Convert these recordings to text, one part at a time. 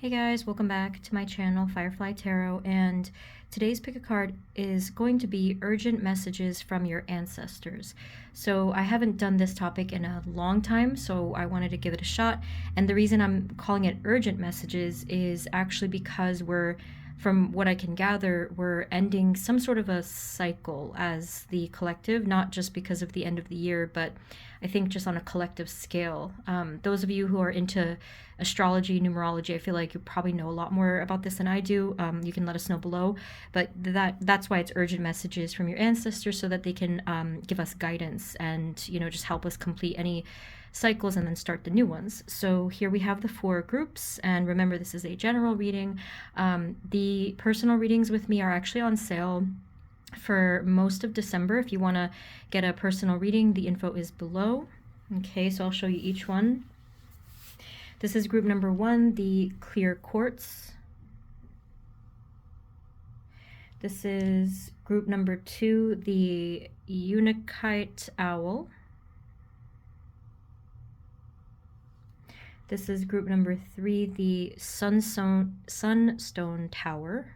Hey guys, welcome back to my channel, Firefly Tarot, and today's pick a card is going to be urgent messages from your ancestors. So I haven't done this topic in a long time, so I wanted to give it a shot, and the reason I'm calling it urgent messages is actually because from what I can gather, we're ending some sort of a cycle as the collective, not just because of the end of the year, but I think just on a collective scale. Those of you who are into astrology, numerology, I feel like you probably know a lot more about this than I do. You can let us know below, but that's why it's urgent messages from your ancestors, so that they can give us guidance and just help us complete any cycles and then start the new ones. So here we have the 4 groups, and remember, this is a general reading. The personal readings with me are actually on sale for most of December. If you want to get a personal reading, the info is below. Okay, so I'll show you each one. This is group number 1, the clear quartz. This is group number 2, the unakite owl. This is group number 3, the sunstone tower.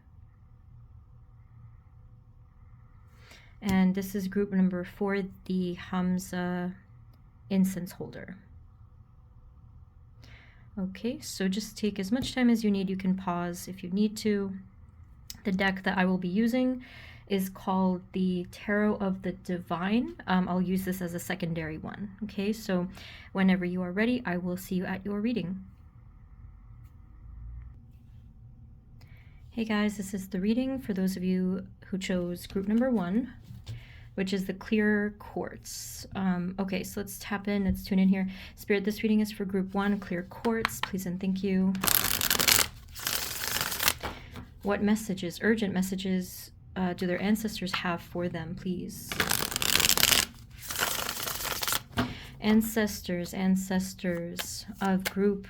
And this is group number 4, the Hamsa incense holder. Okay, so just take as much time as you need. You can pause if you need to. The deck that I will be using is called the Tarot of the Divine. I'll use this as a secondary one. Okay, so whenever you are ready, I will see you at your reading. Hey guys, this is the reading for those of you who chose group number 1, which is the clear quartz. Okay, so let's tap in, let's tune in here. Spirit, this reading is for group 1, clear quartz, please and thank you. What messages, urgent messages, do their ancestors have for them, please? Ancestors of group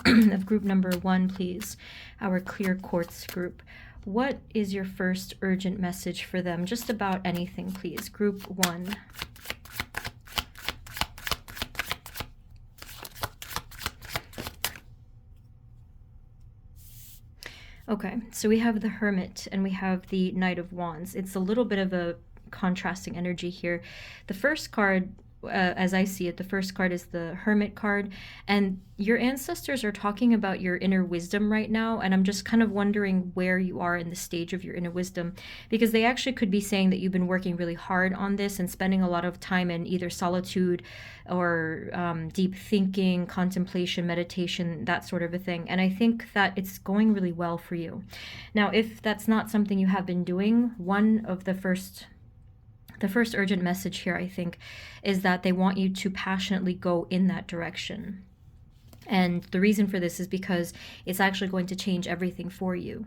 number 1, please. Our clear quartz group. What is your first urgent message for them? Just about anything, please. Group 1. Okay, so we have the Hermit and we have the Knight of Wands. It's a little bit of a contrasting energy here. The first card, as I see it, the first card is the Hermit card, and your ancestors are talking about your inner wisdom right now, and I'm just kind of wondering where you are in the stage of your inner wisdom, because they actually could be saying that you've been working really hard on this and spending a lot of time in either solitude or deep thinking, contemplation, meditation, that sort of a thing, and I think that it's going really well for you. Now, if that's not something you have been doing, one of the first urgent message here, I think, is that they want you to passionately go in that direction. And the reason for this is because it's actually going to change everything for you.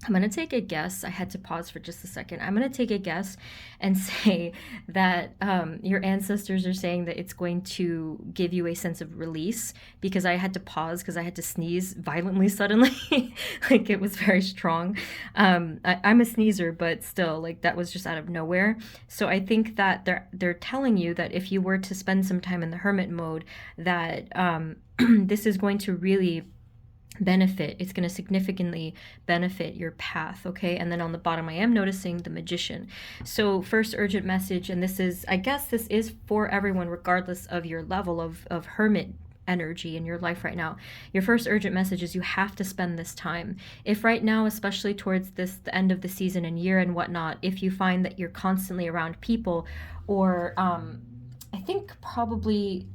I'm going to take a guess. I had to pause for just a second. I'm going to take a guess and say that your ancestors are saying that it's going to give you a sense of release, because I had to pause because I had to sneeze violently suddenly. Like, it was very strong. I'm a sneezer, but still, like, that was just out of nowhere. So I think that they're telling you that if you were to spend some time in the hermit mode, that this is going to really benefit. It's going to significantly benefit your path. Okay, and then on the bottom I am noticing the Magician. So first urgent message, and this is, I guess this is for everyone regardless of your level of hermit energy in your life right now. Your first urgent message is you have to spend this time. If right now, especially towards the end of the season and year and whatnot, if you find that you're constantly around people, or I think probably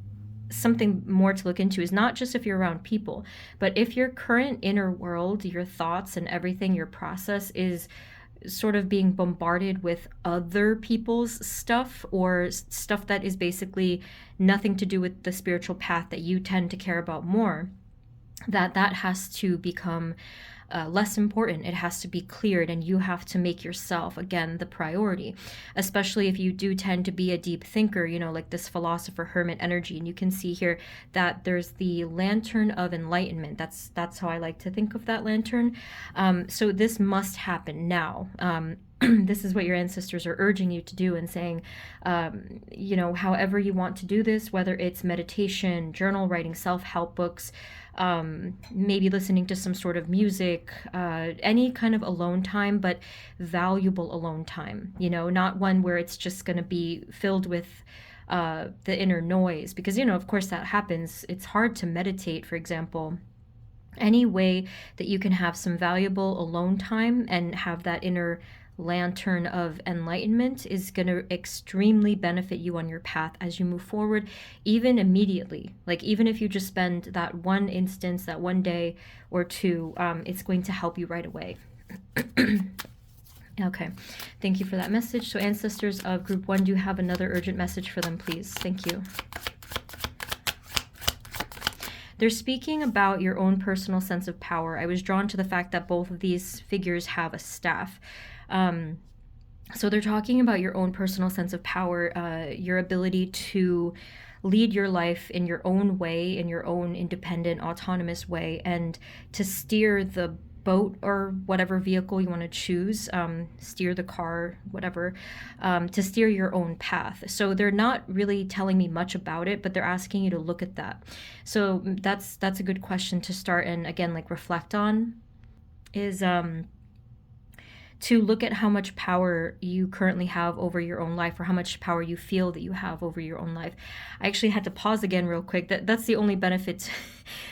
something more to look into is not just if you're around people, but if your current inner world, your thoughts and everything, your process is sort of being bombarded with other people's stuff, or stuff that is basically nothing to do with the spiritual path that you tend to care about more, that has to become less important. It has to be cleared, and you have to make yourself, again, the priority, especially if you do tend to be a deep thinker, like this philosopher hermit energy. And you can see here that there's the lantern of enlightenment. That's how I like to think of that lantern. So this must happen now. This is what your ancestors are urging you to do and saying, you know, however you want to do this, whether it's meditation, journal writing, self-help books, maybe listening to some sort of music, any kind of alone time, but valuable alone time, you know, not one where it's just going to be filled with the inner noise, because, you know, of course that happens. It's hard to meditate, for example. Any way that you can have some valuable alone time and have that inner lantern of enlightenment is going to extremely benefit you on your path as you move forward, even immediately. Like, even if you just spend that one instance, that one day or two, it's going to help you right away. Okay, thank you for that message. So ancestors of group 1, do you have another urgent message for them, please? Thank you. They're speaking about your own personal sense of power. I was drawn to the fact that both of these figures have a staff. So they're talking about your own personal sense of power, your ability to lead your life in your own way, in your own independent, autonomous way, and to steer the boat or whatever vehicle you want to choose, steer the car, whatever, to steer your own path. So they're not really telling me much about it, but they're asking you to look at that. So that's a good question to start and, again, like, reflect on, is to look at how much power you currently have over your own life, or how much power you feel that you have over your own life. I actually had to pause again real quick. That's the only benefit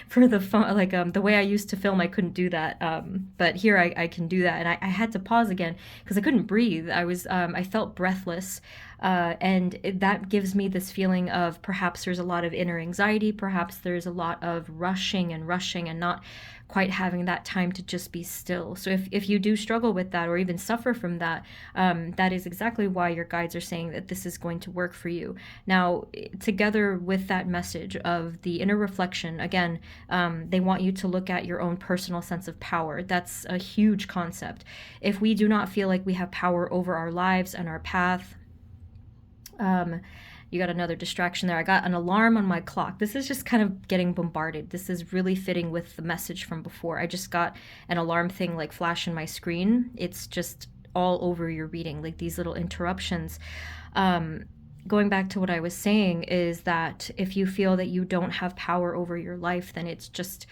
for the phone. Like, the way I used to film, I couldn't do that. But here I can do that. And I had to pause again because I couldn't breathe. I felt breathless. And that gives me this feeling of perhaps there's a lot of inner anxiety. Perhaps there's a lot of rushing and not quite having that time to just be still. So if you do struggle with that or even suffer from that, that is exactly why your guides are saying that this is going to work for you. Now, together with that message of the inner reflection, again, they want you to look at your own personal sense of power. That's a huge concept. If we do not feel like we have power over our lives and our path, you got another distraction there. I got an alarm on my clock. This is just kind of getting bombarded. This is really fitting with the message from before. I just got an alarm thing like flash in my screen. It's just all over your reading, like these little interruptions. Going back to what I was saying is that if you feel that you don't have power over your life, then it's just,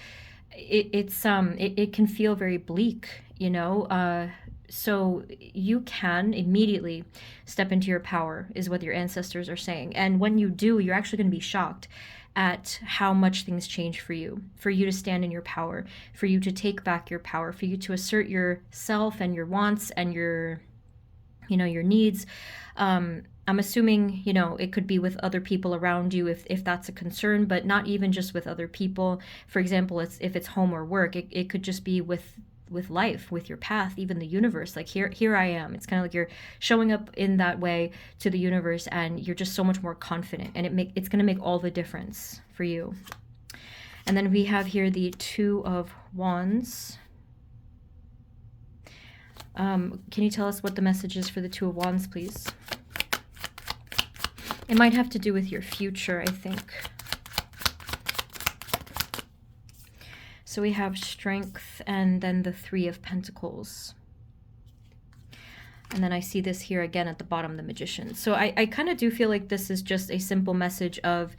it can feel very bleak, you know? So you can immediately step into your power, is what your ancestors are saying. And when you do, you're actually going to be shocked at how much things change for you to stand in your power, for you to take back your power, for you to assert yourself and your wants and your needs. I'm assuming, it could be with other people around you if that's a concern, but not even just with other people. For example, if it's home or work, it could just be with life, with your path, even the universe. Like, here I am. It's kind of like you're showing up in that way to the universe, and you're just so much more confident, and it's going to make all the difference for you. And then we have here the Two of Wands. Can you tell us what the message is for the Two of Wands, please? It might have to do with your future, I think. So we have Strength and then the Three of Pentacles. And then I see this here again at the bottom, the Magician. So I kind of do feel like this is just a simple message of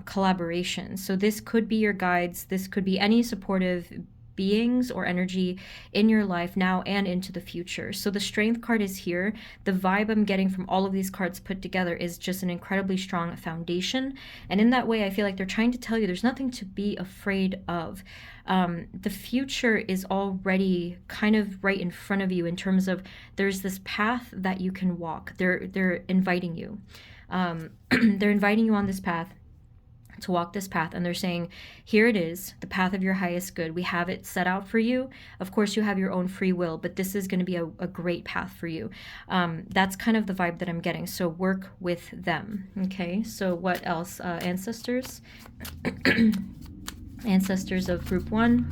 collaboration. So this could be your guides. This could be any supportive beings or energy in your life now and into the future. So the Strength card is here. The vibe I'm getting from all of these cards put together is just an incredibly strong foundation. And in that way, I feel like they're trying to tell you there's nothing to be afraid of. The future is already kind of right in front of you in terms of there's this path that you can walk. They're inviting you. They're inviting you on this path, to walk this path, and they're saying, here it is, the path of your highest good. We have it set out for you. Of course, you have your own free will, but this is going to be a great path for you. That's kind of the vibe that I'm getting. So work with them. Okay, so what else? Ancestors. Ancestors of group 1.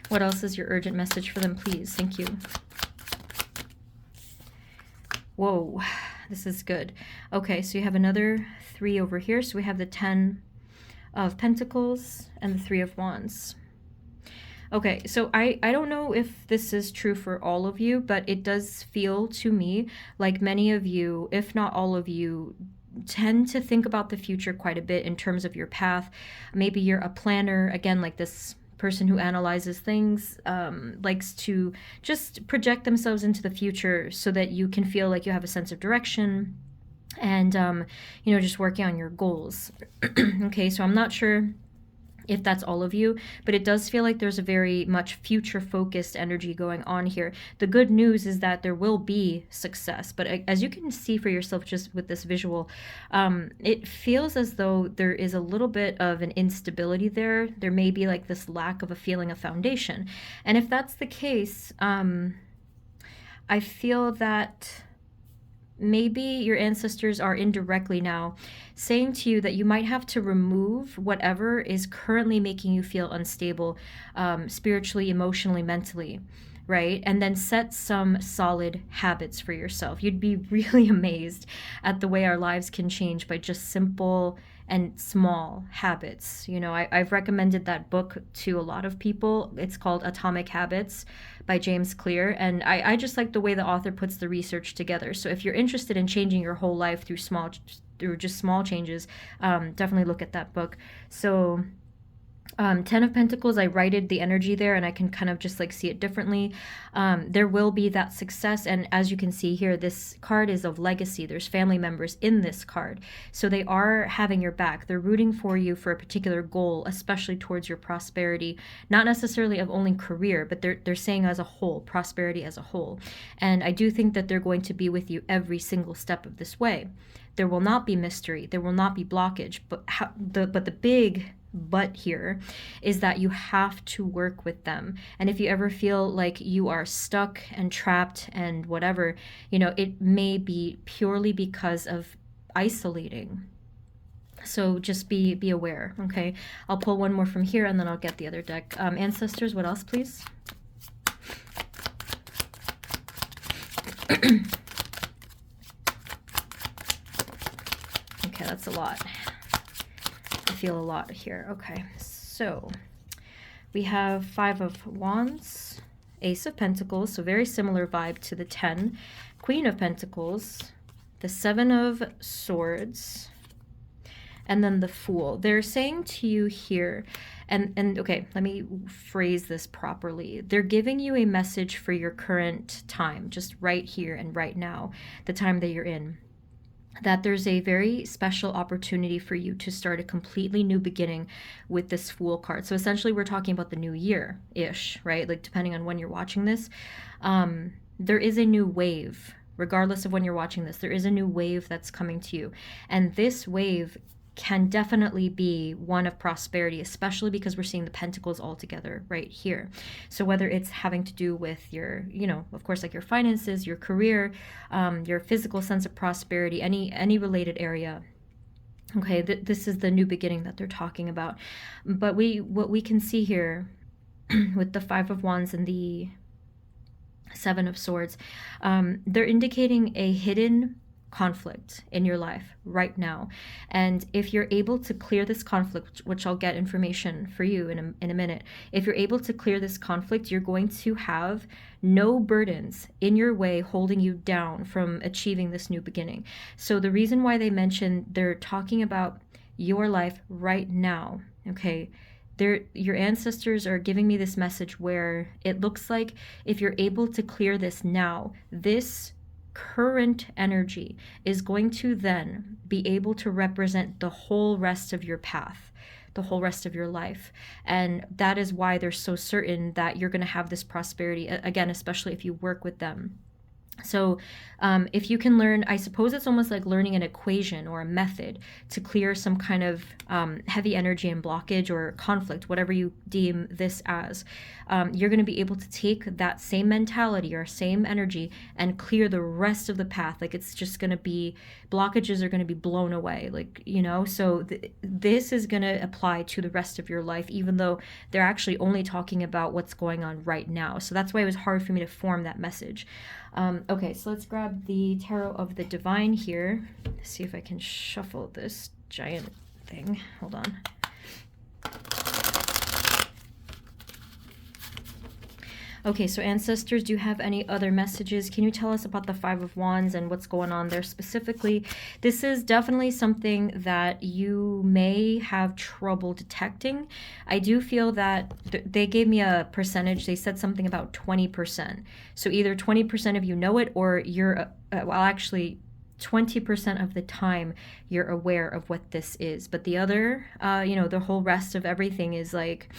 What else is your urgent message for them, please? Thank you. Whoa, this is good. Okay, so you have another 3 over here. So we have the 10 of Pentacles and the 3 of Wands. Okay, so I don't know if this is true for all of you, but it does feel to me like many of you, if not all of you, tend to think about the future quite a bit in terms of your path. Maybe you're a planner, again, like this person who analyzes things, likes to just project themselves into the future so that you can feel like you have a sense of direction and, just working on your goals. Okay, so I'm not sure if that's all of you, but it does feel like there's a very much future focused energy going on here. The good news is that there will be success, but as you can see for yourself just with this visual, it feels as though there is a little bit of an instability there. There may be like this lack of a feeling of foundation. And if that's the case, I feel that maybe your ancestors are indirectly now saying to you that you might have to remove whatever is currently making you feel unstable, spiritually, emotionally, mentally, right? And then set some solid habits for yourself. You'd be really amazed at the way our lives can change by just simple and small habits. I've recommended that book to a lot of people. It's called Atomic Habits by James Clear. And I just like the way the author puts the research together. So if you're interested in changing your whole life through just small changes, definitely look at that book. So 10 of Pentacles, I righted the energy there and I can kind of just like see it differently. There will be that success. And as you can see here, this card is of legacy. There's family members in this card. So they are having your back. They're rooting for you for a particular goal, especially towards your prosperity, not necessarily of only career, but they're saying as a whole, prosperity as a whole. And I do think that they're going to be with you every single step of this way. There will not be mystery. There will not be blockage. But the big but here is that you have to work with them. And if you ever feel like you are stuck and trapped and whatever, it may be purely because of isolating. So just be aware, okay? I'll pull one more from here and then I'll get the other deck. Ancestors, what else, please? Okay, that's a lot. Feel a lot here. Okay, so we have 5 of Wands, Ace of Pentacles, so very similar vibe to the 10, Queen of Pentacles, the 7 of Swords, and then the Fool. They're saying to you here, and okay, let me phrase this properly. They're giving you a message for your current time, just right here and right now, the time that you're in, that there's a very special opportunity for you to start a completely new beginning with this Fool card. So essentially we're talking about the new year-ish, right? Like depending on when you're watching this, there is a new wave. Regardless of when you're watching this, there is a new wave that's coming to you. And this wave can definitely be one of prosperity, especially because we're seeing the pentacles all together right here. So whether it's having to do with your, of course, like your finances, your career, your physical sense of prosperity, any related area. Okay, this is the new beginning that they're talking about. But what we can see here with the 5 of Wands and the 7 of Swords, they're indicating a hidden conflict in your life right now. And if you're able to clear this conflict, which I'll get information for you in a minute, if you're able to clear this conflict, you're going to have no burdens in your way holding you down from achieving this new beginning. So the reason why they mention they're talking about your life right now, okay, your ancestors are giving me this message where it looks like if you're able to clear this now, this current energy is going to then be able to represent the whole rest of your path, the whole rest of your life. And that is why they're so certain that you're going to have this prosperity, again, especially if you work with them. So if you can learn, I suppose it's almost like learning an equation or a method to clear some kind of heavy energy and blockage or conflict, whatever you deem this as. You're going to be able to take that same mentality or same energy and clear the rest of the path. Like it's just going to be, blockages are going to be blown away. Like, so this is going to apply to the rest of your life, even though they're actually only talking about what's going on right now. So that's why it was hard for me to form that message. Okay, so let's grab the Tarot of the Divine here. Let's see if I can shuffle this giant thing. Hold on. Okay, so ancestors, do you have any other messages? Can you tell us about the Five of Wands and what's going on there specifically? This is definitely something that you may have trouble detecting. I do feel that they gave me a percentage. They said something about 20%. So either 20% of you know it, or you're, well, actually, 20% of the time you're aware of what this is. But the other, the whole rest of everything is like,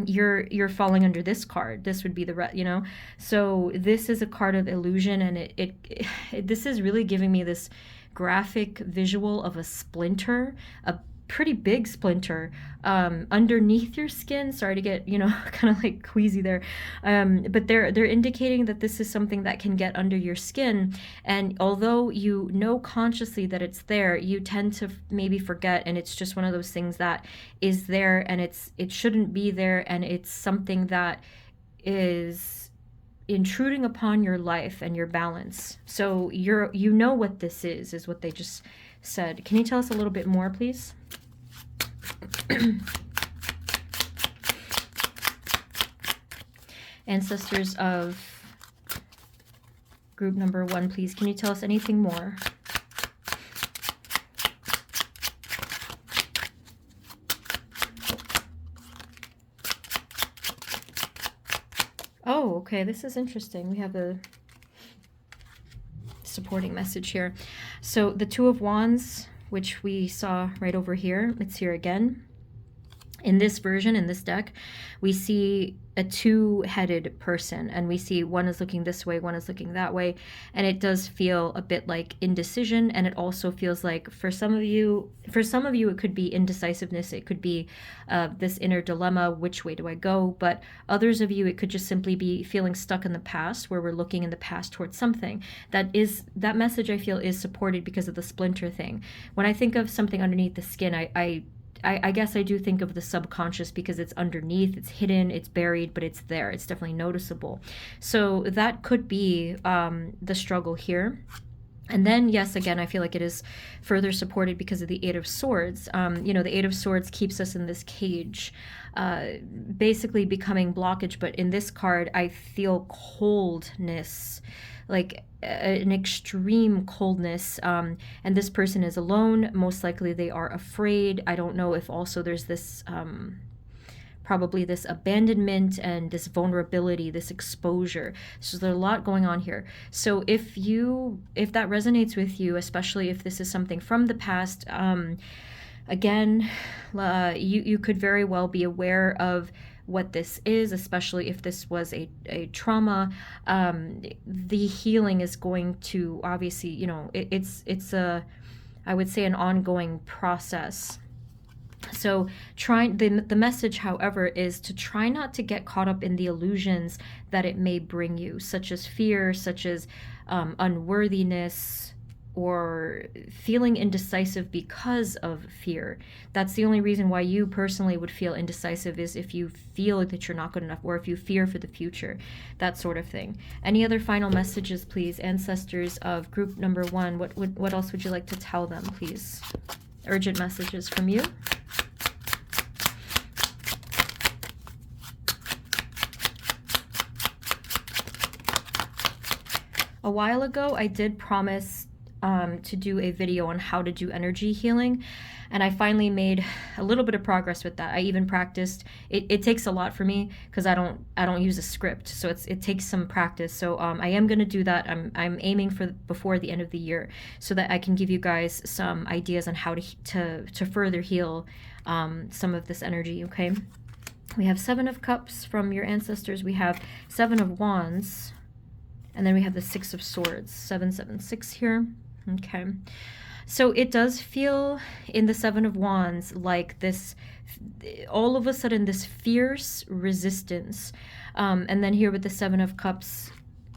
you're falling under this card. This would be the so this is a card of illusion, and this is really giving me this graphic visual of a splinter, a pretty big splinter underneath your skin. Sorry to get kind of like queasy there, but they're indicating that this is something that can get under your skin, and although you know consciously that it's there, you tend to maybe forget, and it's just one of those things that is there, and it shouldn't be there, and it's something that is intruding upon your life and your balance. So you know what this is what they just said. Can you tell us a little bit more, please? Ancestors of group number 1, please. Can you tell us anything more? Oh, okay. This is interesting. We have a supporting message here. So the Two of Wands, which we saw right over here, it's here again. In this version, in this deck, we see a two-headed person, and we see one is looking this way, one is looking that way, and it does feel a bit like indecision, and it also feels like for some of you it could be indecisiveness, it could be this inner dilemma, which way do I go? But others of you, it could just simply be feeling stuck in the past, where we're looking in the past towards something. That message, I feel, is supported because of the splinter thing. When I think of something underneath the skin, I guess I do think of the subconscious, because it's underneath, it's hidden, it's buried, but it's there. It's definitely noticeable. So that could be the struggle here. And then, yes, again, I feel like it is further supported because of the Eight of Swords. The Eight of Swords keeps us in this cage, basically becoming blockage. But in this card, I feel coldness, like an extreme coldness, and this person is alone. Most likely they are afraid. I don't know if also there's this probably this abandonment and this vulnerability, this exposure. So there's a lot going on here. So if that resonates with you, especially if this is something from the past, again, you could very well be aware of what this is, especially if this was a trauma. The healing is going to obviously, it's I would say, an ongoing process. So the message, however, is to try not to get caught up in the illusions that it may bring you, such as fear, such as unworthiness, or feeling indecisive because of fear. That's the only reason why you personally would feel indecisive, is if you feel that you're not good enough, or if you fear for the future, that sort of thing. Any other final messages, please, ancestors of group number 1? What else would you like to tell them, please? Urgent messages from you. A while ago, I did promise to do a video on how to do energy healing, and I finally made a little bit of progress with that. I even practiced. It takes a lot for me, because I don't use a script, so it takes some practice. So I am going to do that. I'm aiming for before the end of the year, so that I can give you guys some ideas on how to further heal some of this energy. Okay, we have 7 of Cups from your ancestors. We have 7 of Wands, and then we have the 6 of Swords. 776 here. Okay, so it does feel in the 7 of Wands like this, all of a sudden, this fierce resistance. And then here with the 7 of Cups,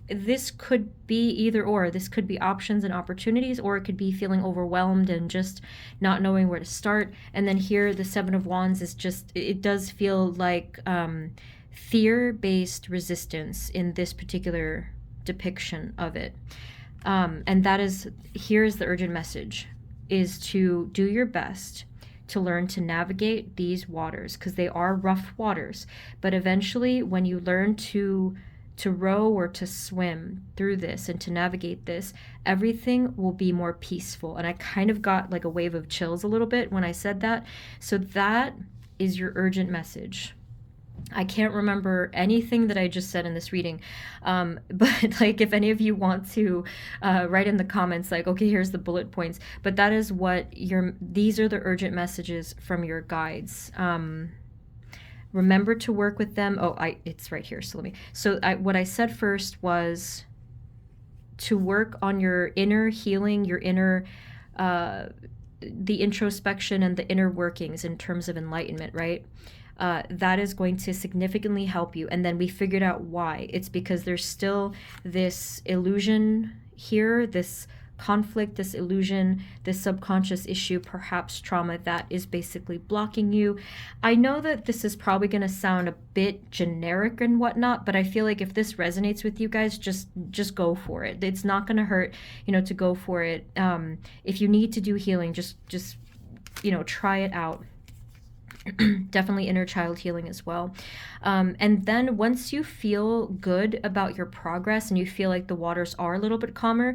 this could be either or. This could be options and opportunities, or it could be feeling overwhelmed and just not knowing where to start. And then here, the 7 of Wands is just, it does feel like fear-based resistance in this particular depiction of it. And here's the urgent message, is to do your best to learn to navigate these waters, because they are rough waters. But eventually, when you learn to row or to swim through this and to navigate this, everything will be more peaceful. And I kind of got like a wave of chills a little bit when I said that. So that is your urgent message. I can't remember anything that I just said in this reading, but like if any of you want to write in the comments, like, okay, here's the bullet points. But that is what these are the urgent messages from your guides. Remember to work with them. Oh, it's right here. So what I said first was to work on your inner healing, your inner, the introspection and the inner workings in terms of enlightenment, right? That is going to significantly help you. And then we figured out why. It's because there's still this illusion here, this conflict, this illusion, this subconscious issue, perhaps trauma, that is basically blocking you. I know that this is probably going to sound a bit generic and whatnot, but I feel like if this resonates with you guys, just go for it. It's not going to hurt, to go for it. If you need to do healing, just try it out. Definitely inner child healing as well. And then once you feel good about your progress and you feel like the waters are a little bit calmer,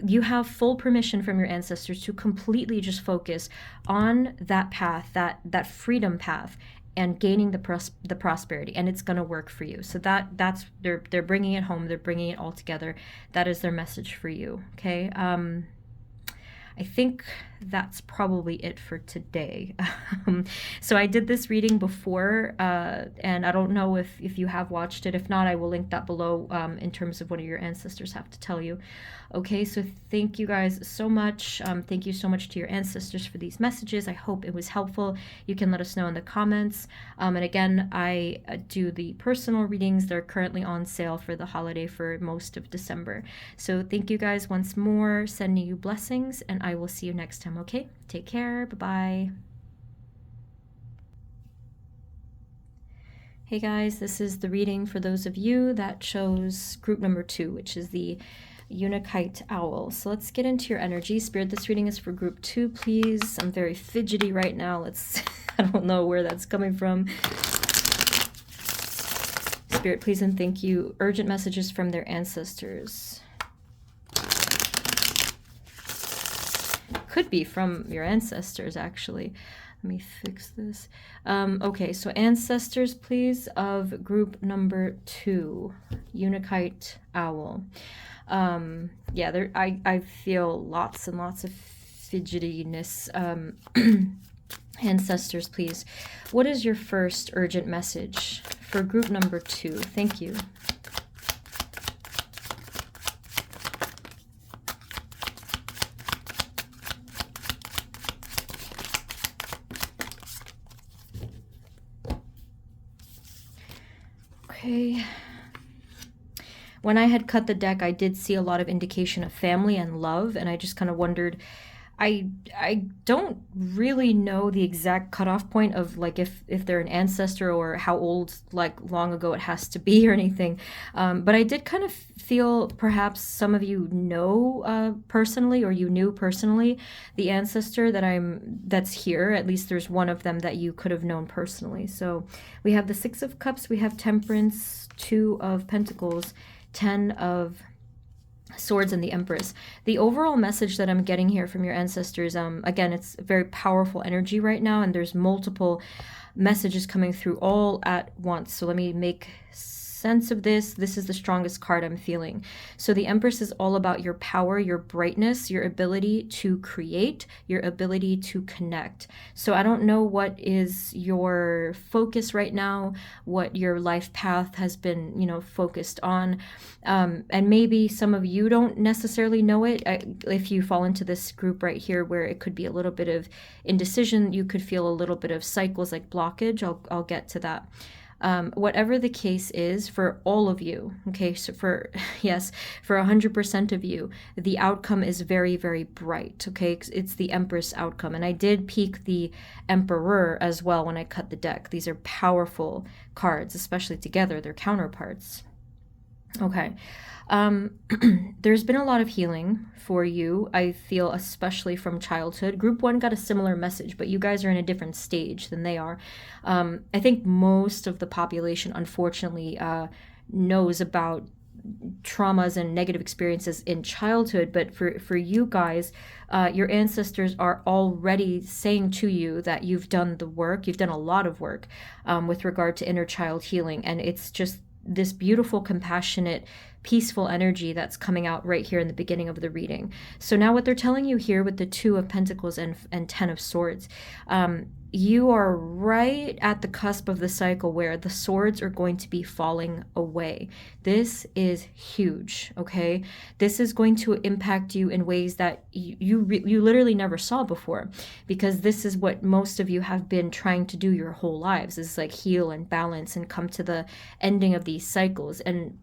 you have full permission from your ancestors to completely just focus on that path, that freedom path, and gaining the prosperity, and it's going to work for you. So that's they're bringing it home. They're bringing it all together. That is their message for you. Okay. I think that's probably it for today. So I did this reading before, and I don't know if you have watched it. If not, I will link that below in terms of what your ancestors have to tell you. Okay, so thank you guys so much. Thank you so much to your ancestors for these messages. I hope it was helpful. You can let us know in the comments. And again, I do the personal readings. They're currently on sale for the holiday for most of December. So thank you guys once more. Sending you blessings, and I will see you next time, okay? Take care. Bye-bye. Hey guys, this is the reading for those of you that chose group number 2, which is the unakite owl. So let's get into your energy. Spirit, this reading is for group 2, please. I'm very fidgety right now. I don't know where that's coming from. Spirit, please and thank you. Urgent messages from their ancestors. Could be from your ancestors, actually. Let me fix this. Okay, so ancestors, please, of group number 2, unakite owl. Yeah, I feel lots and lots of fidgetiness. Ancestors, please. What is your first urgent message for group number 2? Thank you. Okay. When I had cut the deck, I did see a lot of indication of family and love, and I just kind of wondered, I don't really know the exact cutoff point of like if they're an ancestor or how old, like long ago it has to be or anything. But I did kind of feel perhaps some of you know personally, or you knew personally, the ancestor that's here. At least there's one of them that you could have known personally. So we have the 6 of Cups, we have Temperance, 2 of Pentacles, 10 of Swords, and the Empress. The overall message that I'm getting here from your ancestors, again, it's a very powerful energy right now, and there's multiple messages coming through all at once. So let me make sense of this. This is the strongest card I'm feeling. So the Empress is all about your power, your brightness, your ability to create, your ability to connect. So I don't know what is your focus right now, what your life path has been, focused on. And maybe some of you don't necessarily know it. If you fall into this group right here where it could be a little bit of indecision, you could feel a little bit of cycles like blockage. I'll get to that. Whatever the case is for all of you, okay, so for 100% of you, the outcome is very, very bright, okay? It's the Empress outcome. And I did peek the Emperor as well when I cut the deck. These are powerful cards, especially together, they're counterparts. Okay. There's been a lot of healing for you, I feel, especially from childhood. Group one got a similar message, but you guys are in a different stage than they are. I think most of the population, unfortunately, knows about traumas and negative experiences in childhood, but for you guys, your ancestors are already saying to you that you've done the work. You've done a lot of work with regard to inner child healing, and it's just this beautiful, compassionate, peaceful energy that's coming out right here in the beginning of the reading. So now what they're telling you here with the Two of Pentacles and Ten of Swords, you are right at the cusp of the cycle where the swords are going to be falling away. This is huge, okay? This is going to impact you in ways that you literally never saw before, because this is what most of you have been trying to do your whole lives, is like heal and balance and come to the ending of these cycles. And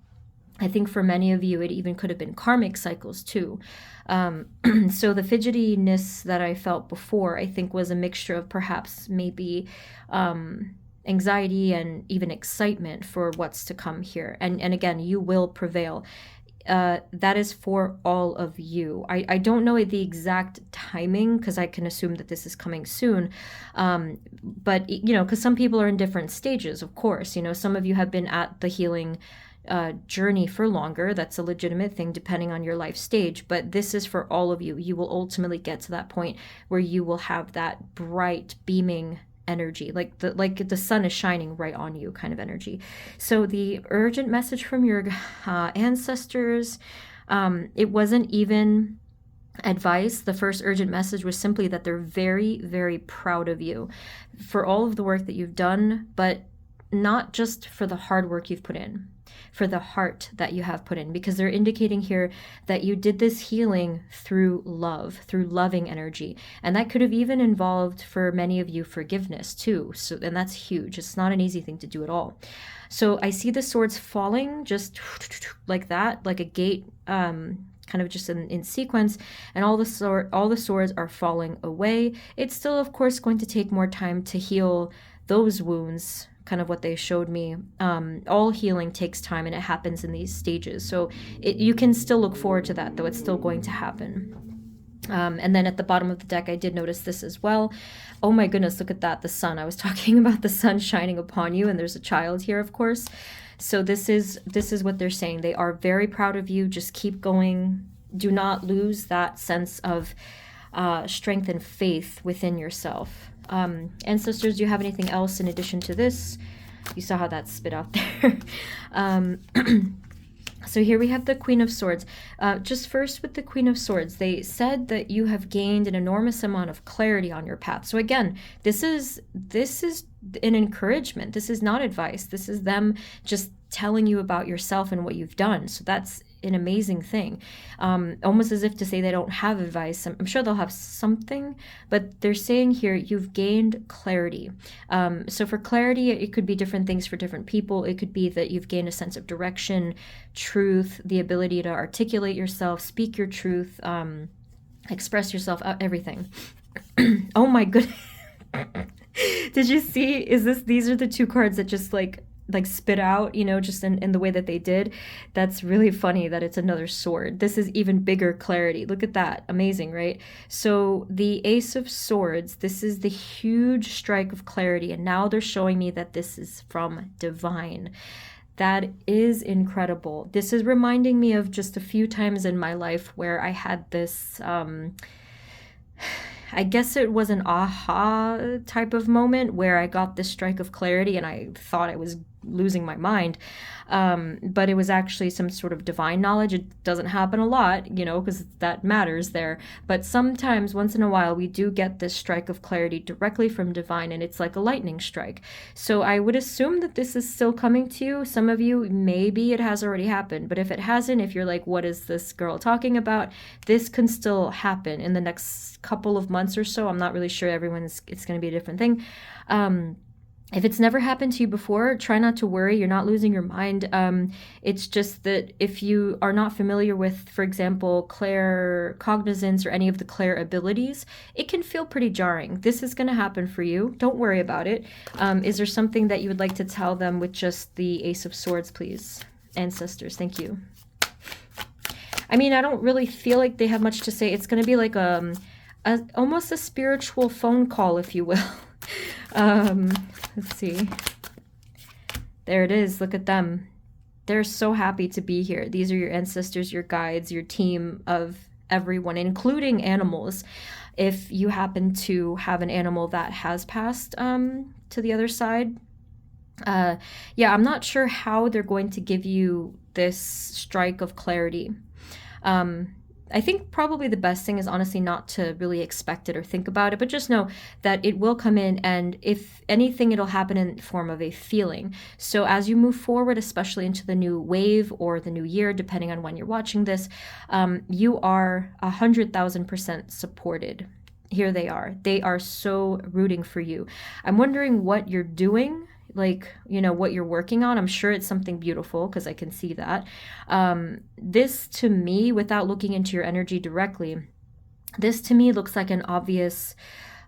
I think for many of you, it even could have been karmic cycles too. So the fidgetiness that I felt before, I think, was a mixture of perhaps maybe anxiety and even excitement for what's to come here. And again, you will prevail. That is for all of you. I don't know the exact timing, because I can assume that this is coming soon. But, you know, because some people are in different stages, of course. You know, some of you have been at the healing journey for longer. That's a legitimate thing depending on your life stage, but this is for all of you. You will ultimately get to that point where you will have that bright beaming energy, like the sun is shining right on you kind of energy. So the urgent message from your ancestors, it wasn't even advice. The first urgent message was simply that they're very, very proud of you for all of the work that you've done, but not just for the hard work you've put in, for the heart that you have put in, because they're indicating here that you did this healing through love, through loving energy. And that could have even involved, for many of you, forgiveness too. So, and that's huge. It's not an easy thing to do at all. So I see the swords falling just like that, like a gate, kind of just in sequence, and all the swords are falling away. It's still, of course, going to take more time to heal those wounds, kind of what they showed me. All healing takes time, and it happens in these stages. So you can still look forward to that, though. It's still going to happen. And then at the bottom of the deck, I did notice this as well. Oh my goodness, look at that, the sun. I was talking about the sun shining upon you, and there's a child here, of course. So this is what they're saying. They are very proud of you. Just keep going. Do not lose that sense of strength and faith within yourself. Ancestors, do you have anything else in addition to this? You saw how that spit out there. So here we have the Queen of Swords. Just first with the Queen of Swords, they said that you have gained an enormous amount of clarity on your path. So again, this is an encouragement. This is not advice. This is them just telling you about yourself and what you've done. So that's an amazing thing. Almost as if to say they don't have advice. I'm sure they'll have something, but they're saying here you've gained clarity. So for clarity, it could be different things for different people. It could be that you've gained a sense of direction, truth, the ability to articulate yourself, speak your truth, express yourself, everything. Oh my goodness. Did you see? These are the two cards that just like spit out, you know, just in the way that they did. That's really funny that it's another sword. This is even bigger clarity. Look at that. Amazing, right? So the Ace of Swords, this is the huge strike of clarity. And now they're showing me that this is from divine. That is incredible. This is reminding me of just a few times in my life where I had this, I guess it was an aha type of moment where I got this strike of clarity and I thought I was losing my mind. But it was actually some sort of divine knowledge. It doesn't happen a lot, you know, because that matters there. But sometimes, once in a while, we do get this strike of clarity directly from divine, and it's like a lightning strike. So I would assume that this is still coming to you. Some of you, maybe it has already happened. But if it hasn't, if you're like, what is this girl talking about? This can still happen in the next couple of months or so. I'm not really sure. It's going to be a different thing. If it's never happened to you before, try not to worry. You're not losing your mind. It's just that if you are not familiar with, for example, claircognizance or any of the clair abilities, it can feel pretty jarring. This is going to happen for you. Don't worry about it. Is there something that you would like to tell them with just the Ace of Swords, please? ancestors. Thank you. I mean, I don't really feel like they have much to say. It's going to be like almost a spiritual phone call, if you will. Let's see. There it is. Look at them. They're so happy to be here. These are your ancestors, your guides, your team of everyone, including animals. If you happen to have an animal that has passed to the other side, yeah, I'm not sure how they're going to give you this strike of clarity. I think probably the best thing is honestly not to really expect it or think about it, but just know that it will come in, and if anything, it'll happen in the form of a feeling. So as you move forward, especially into the new wave or the new year, depending on when you're watching this, you are 100,000% supported. Here they are. They are so rooting for you. I'm wondering what you're doing, like, you know, what you're working on. I'm sure it's something beautiful because I can see that. This to me, without looking into your energy directly, this to me looks like an obvious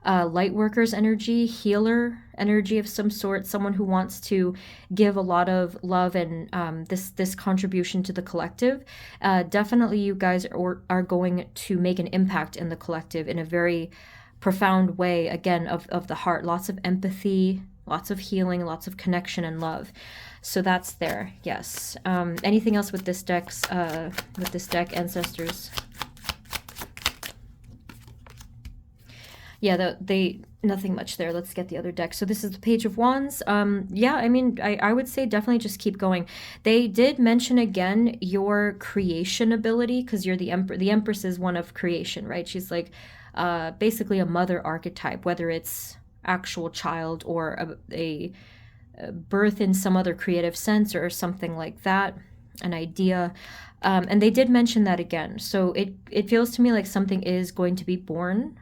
light worker's energy, healer energy of some sort, someone who wants to give a lot of love and this contribution to the collective. Definitely you guys are going to make an impact in the collective in a very profound way, again, of the heart. Lots of empathy, lots of healing, lots of connection and love. So that's there. Yes. Anything else with this deck, ancestors? Yeah, they nothing much there. Let's get the other deck. So this is the Page of Wands. Yeah, I mean, I would say definitely just keep going. They did mention again your creation ability, because you're the Empress. The Empress is one of creation, right? She's like basically a mother archetype, whether it's actual child or a birth in some other creative sense or something like that, an idea. And they did mention that again. So it feels to me like something is going to be born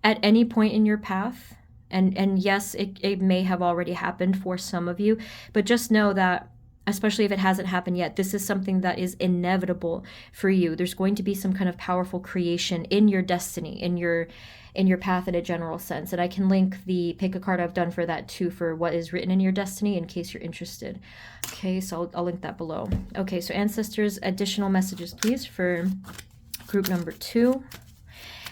at any point in your path. And yes, it may have already happened for some of you, but just know that, especially if it hasn't happened yet, this is something that is inevitable for you. There's going to be some kind of powerful creation in your destiny, in your path in a general sense. And I can link pick a card I've done for that too, for what is written in your destiny, in case you're interested. Okay, so I'll link that below. Okay, so ancestors, additional messages please for group number 2.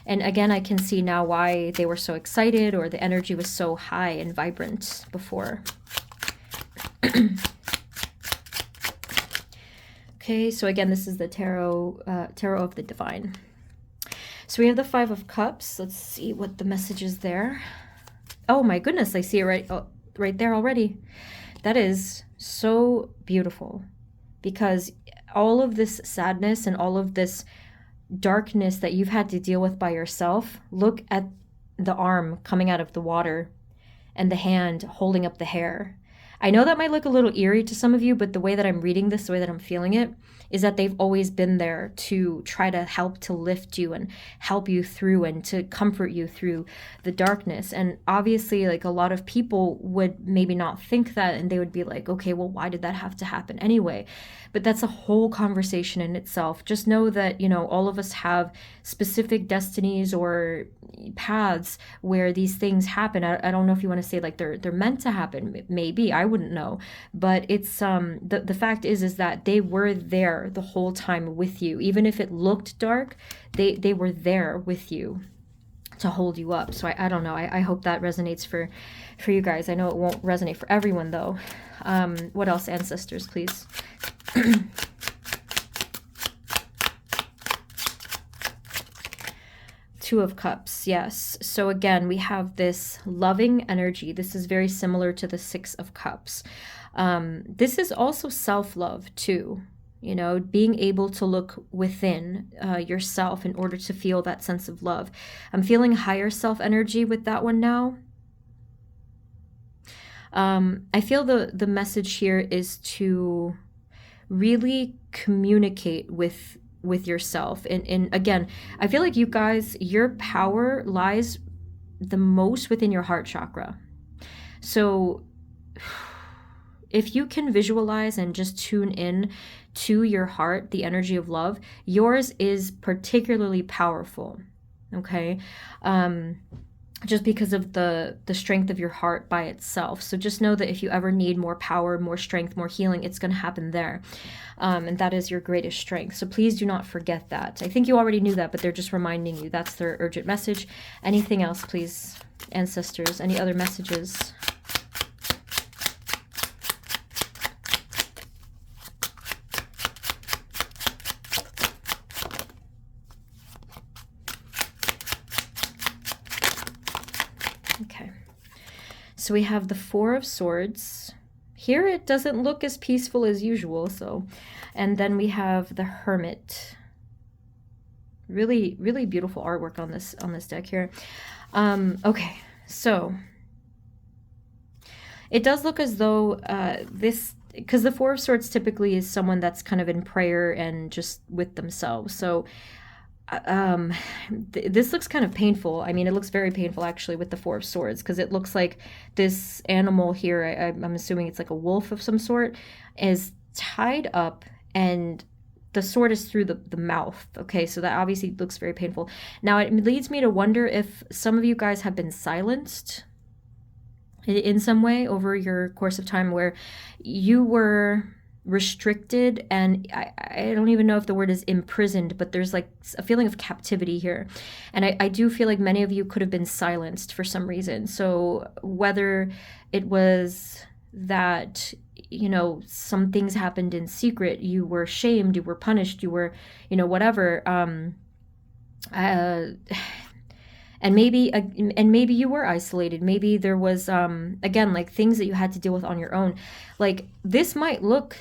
And again, I can see now why they were so excited, or the energy was so high and vibrant before. Okay, so again, this is the Tarot of the Divine. So we have the Five of Cups. Let's see what the message is there. Oh my goodness, I see it right there already. That is so beautiful, because all of this sadness and all of this darkness that you've had to deal with by yourself, look at the arm coming out of the water and the hand holding up the hair. I know that might look a little eerie to some of you, but the way that I'm reading this, the way that I'm feeling it, is that they've always been there to try to help to lift you and help you through and to comfort you through the darkness. And obviously, like, a lot of people would maybe not think that, and they would be like, okay, well, why did that have to happen anyway? But that's a whole conversation in itself. Just know that, you know, all of us have specific destinies or paths where these things happen. I don't know if you want to say like they're meant to happen. Maybe, I wouldn't know. But it's the fact is that they were there the whole time with you. Even if it looked dark, they were there with you to hold you up. So I don't know. I hope that resonates for you guys. I know it won't resonate for everyone though. What else, ancestors, please? Two of Cups, yes. So again, we have this loving energy. This is very similar to the Six of Cups. This is also self-love too. You know, being able to look within yourself in order to feel that sense of love. I'm feeling higher self energy with that one now. I feel the message here is to really communicate with yourself. And again, I feel like you guys, your power lies the most within your heart chakra. So if you can visualize and just tune in to your heart, the energy of love, yours is particularly powerful. Okay. just because of the strength of your heart by itself. So just know that if you ever need more power, more strength, more healing, it's going to happen there. And that is your greatest strength. So please do not forget that. I think you already knew that, but they're just reminding you. That's their urgent message. Anything else, please, ancestors? Any other messages? Okay, so we have the Four of Swords. Here it doesn't look as peaceful as usual, so, and then we have the Hermit. Really, really beautiful artwork on this deck here. Okay, so it does look as though this, because the Four of Swords typically is someone that's kind of in prayer and just with themselves. So this looks kind of painful. I mean, it looks very painful actually with the Four of Swords, because it looks like this animal here, I'm assuming it's like a wolf of some sort, is tied up and the sword is through the mouth. Okay, so that obviously looks very painful. Now it leads me to wonder if some of you guys have been silenced in some way over your course of time, where you were restricted, and I don't even know if the word is imprisoned, but there's like a feeling of captivity here. And I do feel like many of you could have been silenced for some reason. So whether it was that, you know, some things happened in secret, you were shamed, you were punished, you were, you know, whatever, and maybe you were isolated. Maybe there was again, like things that you had to deal with on your own. Like this might look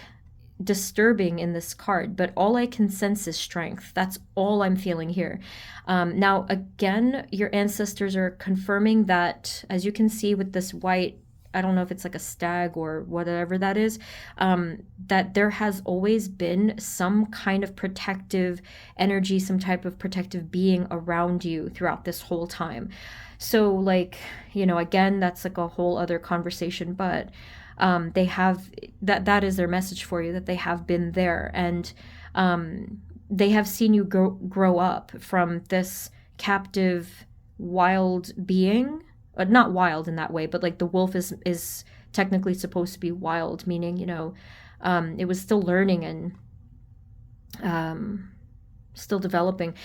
disturbing in this card, but all I can sense is strength. That's all I'm feeling here. Now again, your ancestors are confirming that, as you can see with this white, I don't know if it's like a stag or whatever that is, that there has always been some kind of protective energy, some type of protective being around you throughout this whole time. So like, you know, again, that's like a whole other conversation, but they have, that is their message for you, that they have been there, and they have seen you grow up from this captive wild being. Not wild in that way, but like the wolf is technically supposed to be wild, meaning, you know, it was still learning and still developing.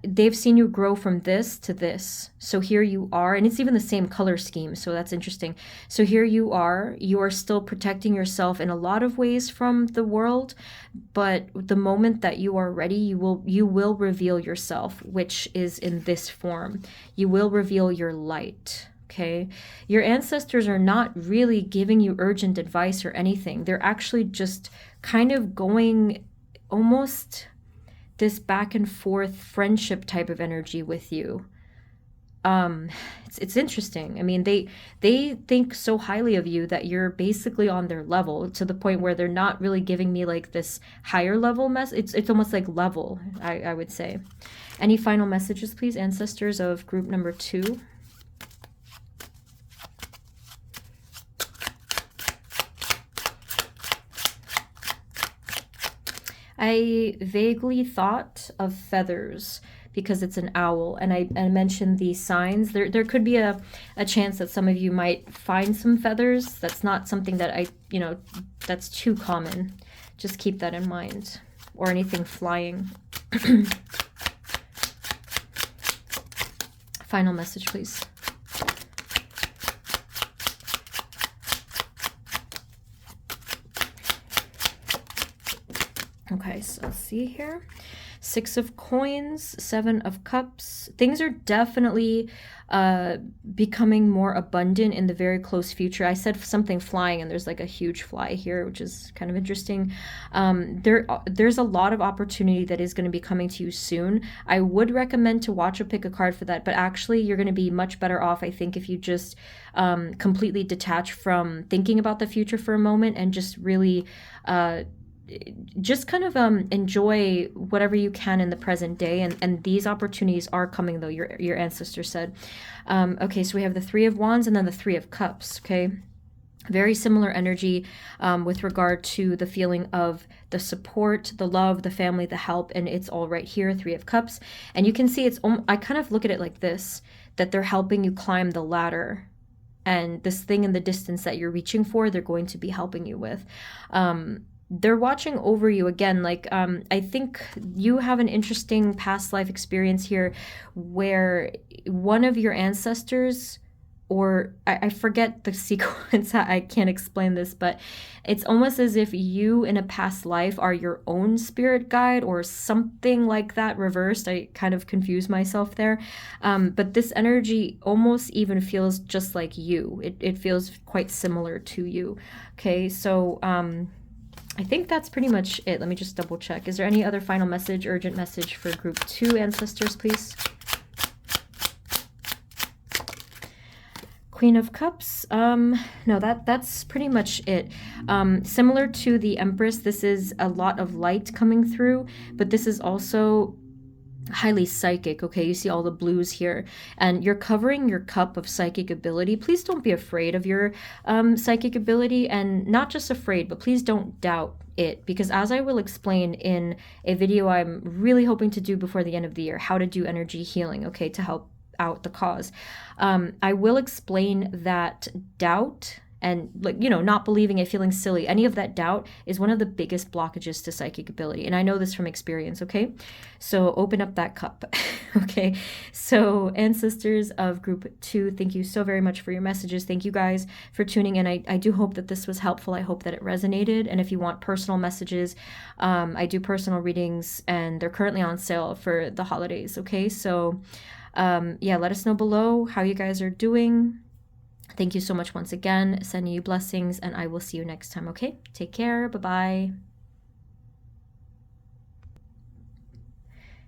They've seen you grow from this to this. So here you are, and it's even the same color scheme, so that's interesting. So here you are still protecting yourself in a lot of ways from the world, but the moment that you are ready, you will reveal yourself, which is in this form. You will reveal your light. Okay, your ancestors are not really giving you urgent advice or anything. They're actually just kind of going almost this back and forth friendship type of energy with you. It's interesting. I mean, they think so highly of you that you're basically on their level, to the point where they're not really giving me like this higher level it's almost like level, I would say. Any final messages, please, ancestors of group number 2? I vaguely thought of feathers because it's an owl, and I mentioned these signs. There could be a chance that some of you might find some feathers. That's not something that that's too common. Just keep that in mind. Or anything flying. Final message, please. Okay, so let's see here. 6 of Coins, 7 of Cups. Things are definitely becoming more abundant in the very close future. I said something flying, and there's like a huge fly here, which is kind of interesting. There's a lot of opportunity that is going to be coming to you soon. I would recommend to watch or pick a card for that, but actually you're going to be much better off, I think, if you just completely detach from thinking about the future for a moment and just really just kind of enjoy whatever you can in the present day, and these opportunities are coming, though, your ancestor said. Okay, so we have the 3 of Wands and then the 3 of Cups. Okay, very similar energy with regard to the feeling of the support, the love, the family, the help, and it's all right here, 3 of Cups. And you can see I kind of look at it like this. that they're helping you climb the ladder. And this thing in the distance that you're reaching for, they're going to be helping you with. They're watching over you again. Like, I think you have an interesting past life experience here where one of your ancestors, or I forget the sequence, I can't explain this, but it's almost as if you in a past life are your own spirit guide or something like that reversed. I kind of confused myself there. But this energy almost even feels just like you. It feels quite similar to you. Okay, so I think that's pretty much it. Let me just double check. Is there any other final message, urgent message for group 2 ancestors, please? Queen of Cups. No, that's pretty much it. Similar to the Empress, this is a lot of light coming through, but this is also highly psychic. Okay, you see all the blues here, and you're covering your cup of psychic ability. Please don't be afraid of your psychic ability, and not just afraid, but please don't doubt it, because as I will explain in a video I'm really hoping to do before the end of the year, how to do energy healing, okay, to help out the cause. I will explain that doubt and, like, you know, not believing it, feeling silly, any of that doubt is one of the biggest blockages to psychic ability. And I know this from experience, okay? So open up that cup, okay? So ancestors of group 2, thank you so very much for your messages. Thank you guys for tuning in. I do hope that this was helpful. I hope that it resonated. And if you want personal messages, I do personal readings, and they're currently on sale for the holidays, okay? So yeah, let us know below how you guys are doing. Thank you so much once again. Sending you blessings, and I will see you next time, okay? Take care. Bye-bye.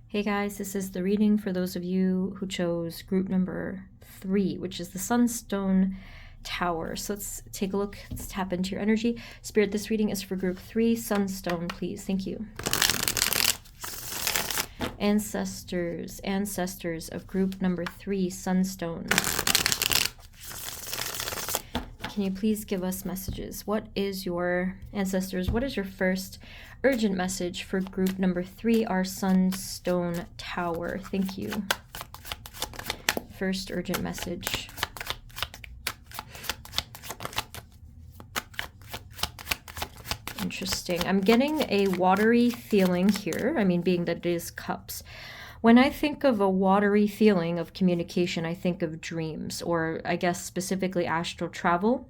Hey guys, this is the reading for those of you who chose group number 3, which is the Sunstone Tower. So let's take a look. Let's tap into your energy. Spirit, this reading is for group 3, Sunstone, please. Thank you. Ancestors of group number 3, Sunstone. Can you please give us messages? What is your, ancestors, what is your first urgent message for group number 3, our Sunstone Tower? Thank you. First urgent message. Interesting. I'm getting a watery feeling here. I mean, being that it is cups. When I think of a watery feeling of communication, I think of dreams, or I guess specifically astral travel.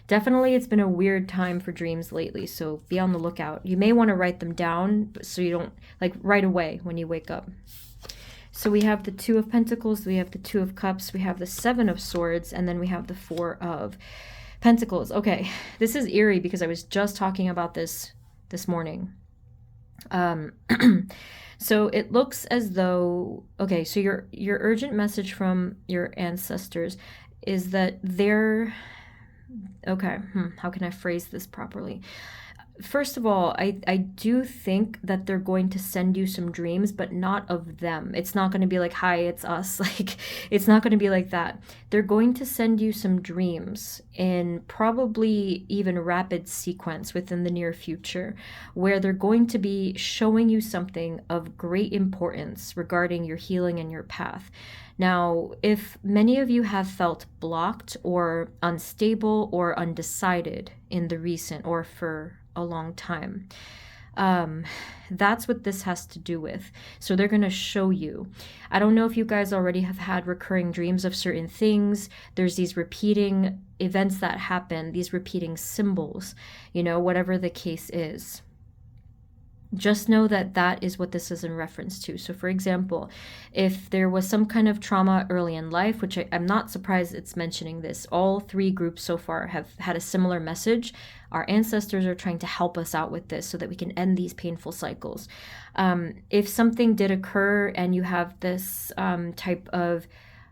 Definitely, it's been a weird time for dreams lately, so be on the lookout. You may want to write them down so you don't, like, right away when you wake up. So we have the 2 of Pentacles, we have the 2 of Cups, we have the 7 of Swords, and then we have the 4 of Pentacles. Okay, this is eerie because I was just talking about this morning. So it looks as though, okay, so your urgent message from your ancestors is that they're, okay, how can I phrase this properly? First of all, I do think that they're going to send you some dreams, but not of them. It's not going to be like, hi, it's us. Like, it's not going to be like that. They're going to send you some dreams in probably even rapid sequence within the near future, where they're going to be showing you something of great importance regarding your healing and your path. Now, if many of you have felt blocked or unstable or undecided in the recent or for a long time, that's what this has to do with. So they're going to show you. I don't know if you guys already have had recurring dreams of certain things. There's these repeating events that happen, these repeating symbols, you know, whatever the case is. Just know that that is what this is in reference to. So for example, if there was some kind of trauma early in life, which I'm not surprised it's mentioning this, all 3 groups so far have had a similar message. Our ancestors are trying to help us out with this so that we can end these painful cycles. If something did occur and you have this type of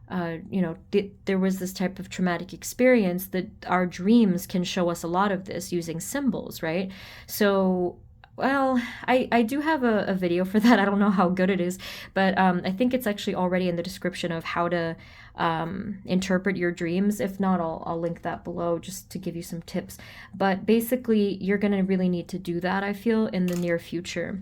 there was this type of traumatic experience, that our dreams can show us a lot of this using symbols, right? So, well, I do have a video for that. I don't know how good it is, but I think it's actually already in the description of how to interpret your dreams. If not, I'll link that below just to give you some tips. But basically, you're going to really need to do that, I feel, in the near future.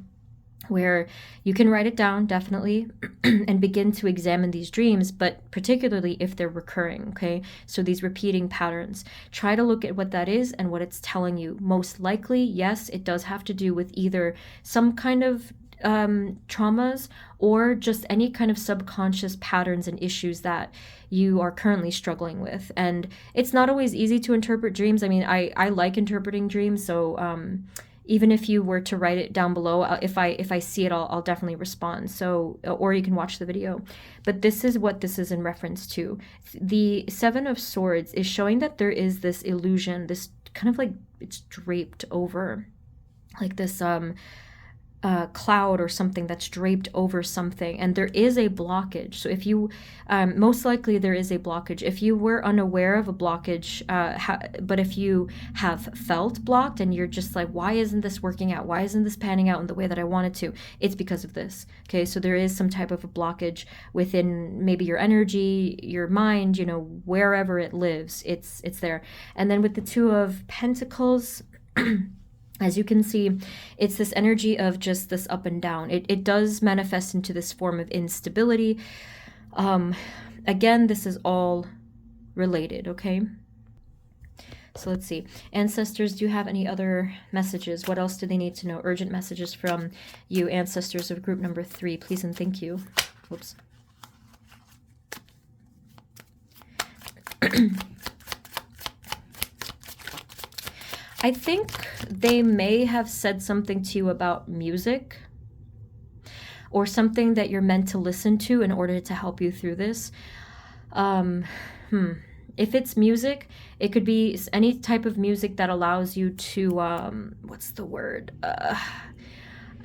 where you can write it down, definitely, and begin to examine these dreams, but particularly if they're recurring, okay? So these repeating patterns. Try to look at what that is and what it's telling you. Most likely, yes, it does have to do with either some kind of traumas or just any kind of subconscious patterns and issues that you are currently struggling with. And it's not always easy to interpret dreams. I mean, I like interpreting dreams, so even if you were to write it down below, if I see it, I'll definitely respond. So, or you can watch the video. But this is what this is in reference to. The Seven of Swords is showing that there is this illusion, this kind of like it's draped over, like this cloud or something that's draped over something, and there is a blockage. So if you most likely there is a blockage. If you were unaware of a blockage, but if you have felt blocked and you're just like, why isn't this working out, why isn't this panning out in the way that I wanted to, it's because of this. Okay, so there is some type of a blockage within maybe your energy, your mind, you know, wherever it lives, it's there. And then with the Two of Pentacles, as you can see, it's this energy of just this up and down. It does manifest into this form of instability. Again, this is all related, okay? So let's see. Ancestors, do you have any other messages? What else do they need to know? Urgent messages from you, ancestors of group number 3. Please and thank you. Whoops. I think they may have said something to you about music or something that you're meant to listen to in order to help you through this. If it's music, it could be any type of music that allows you to, what's the word?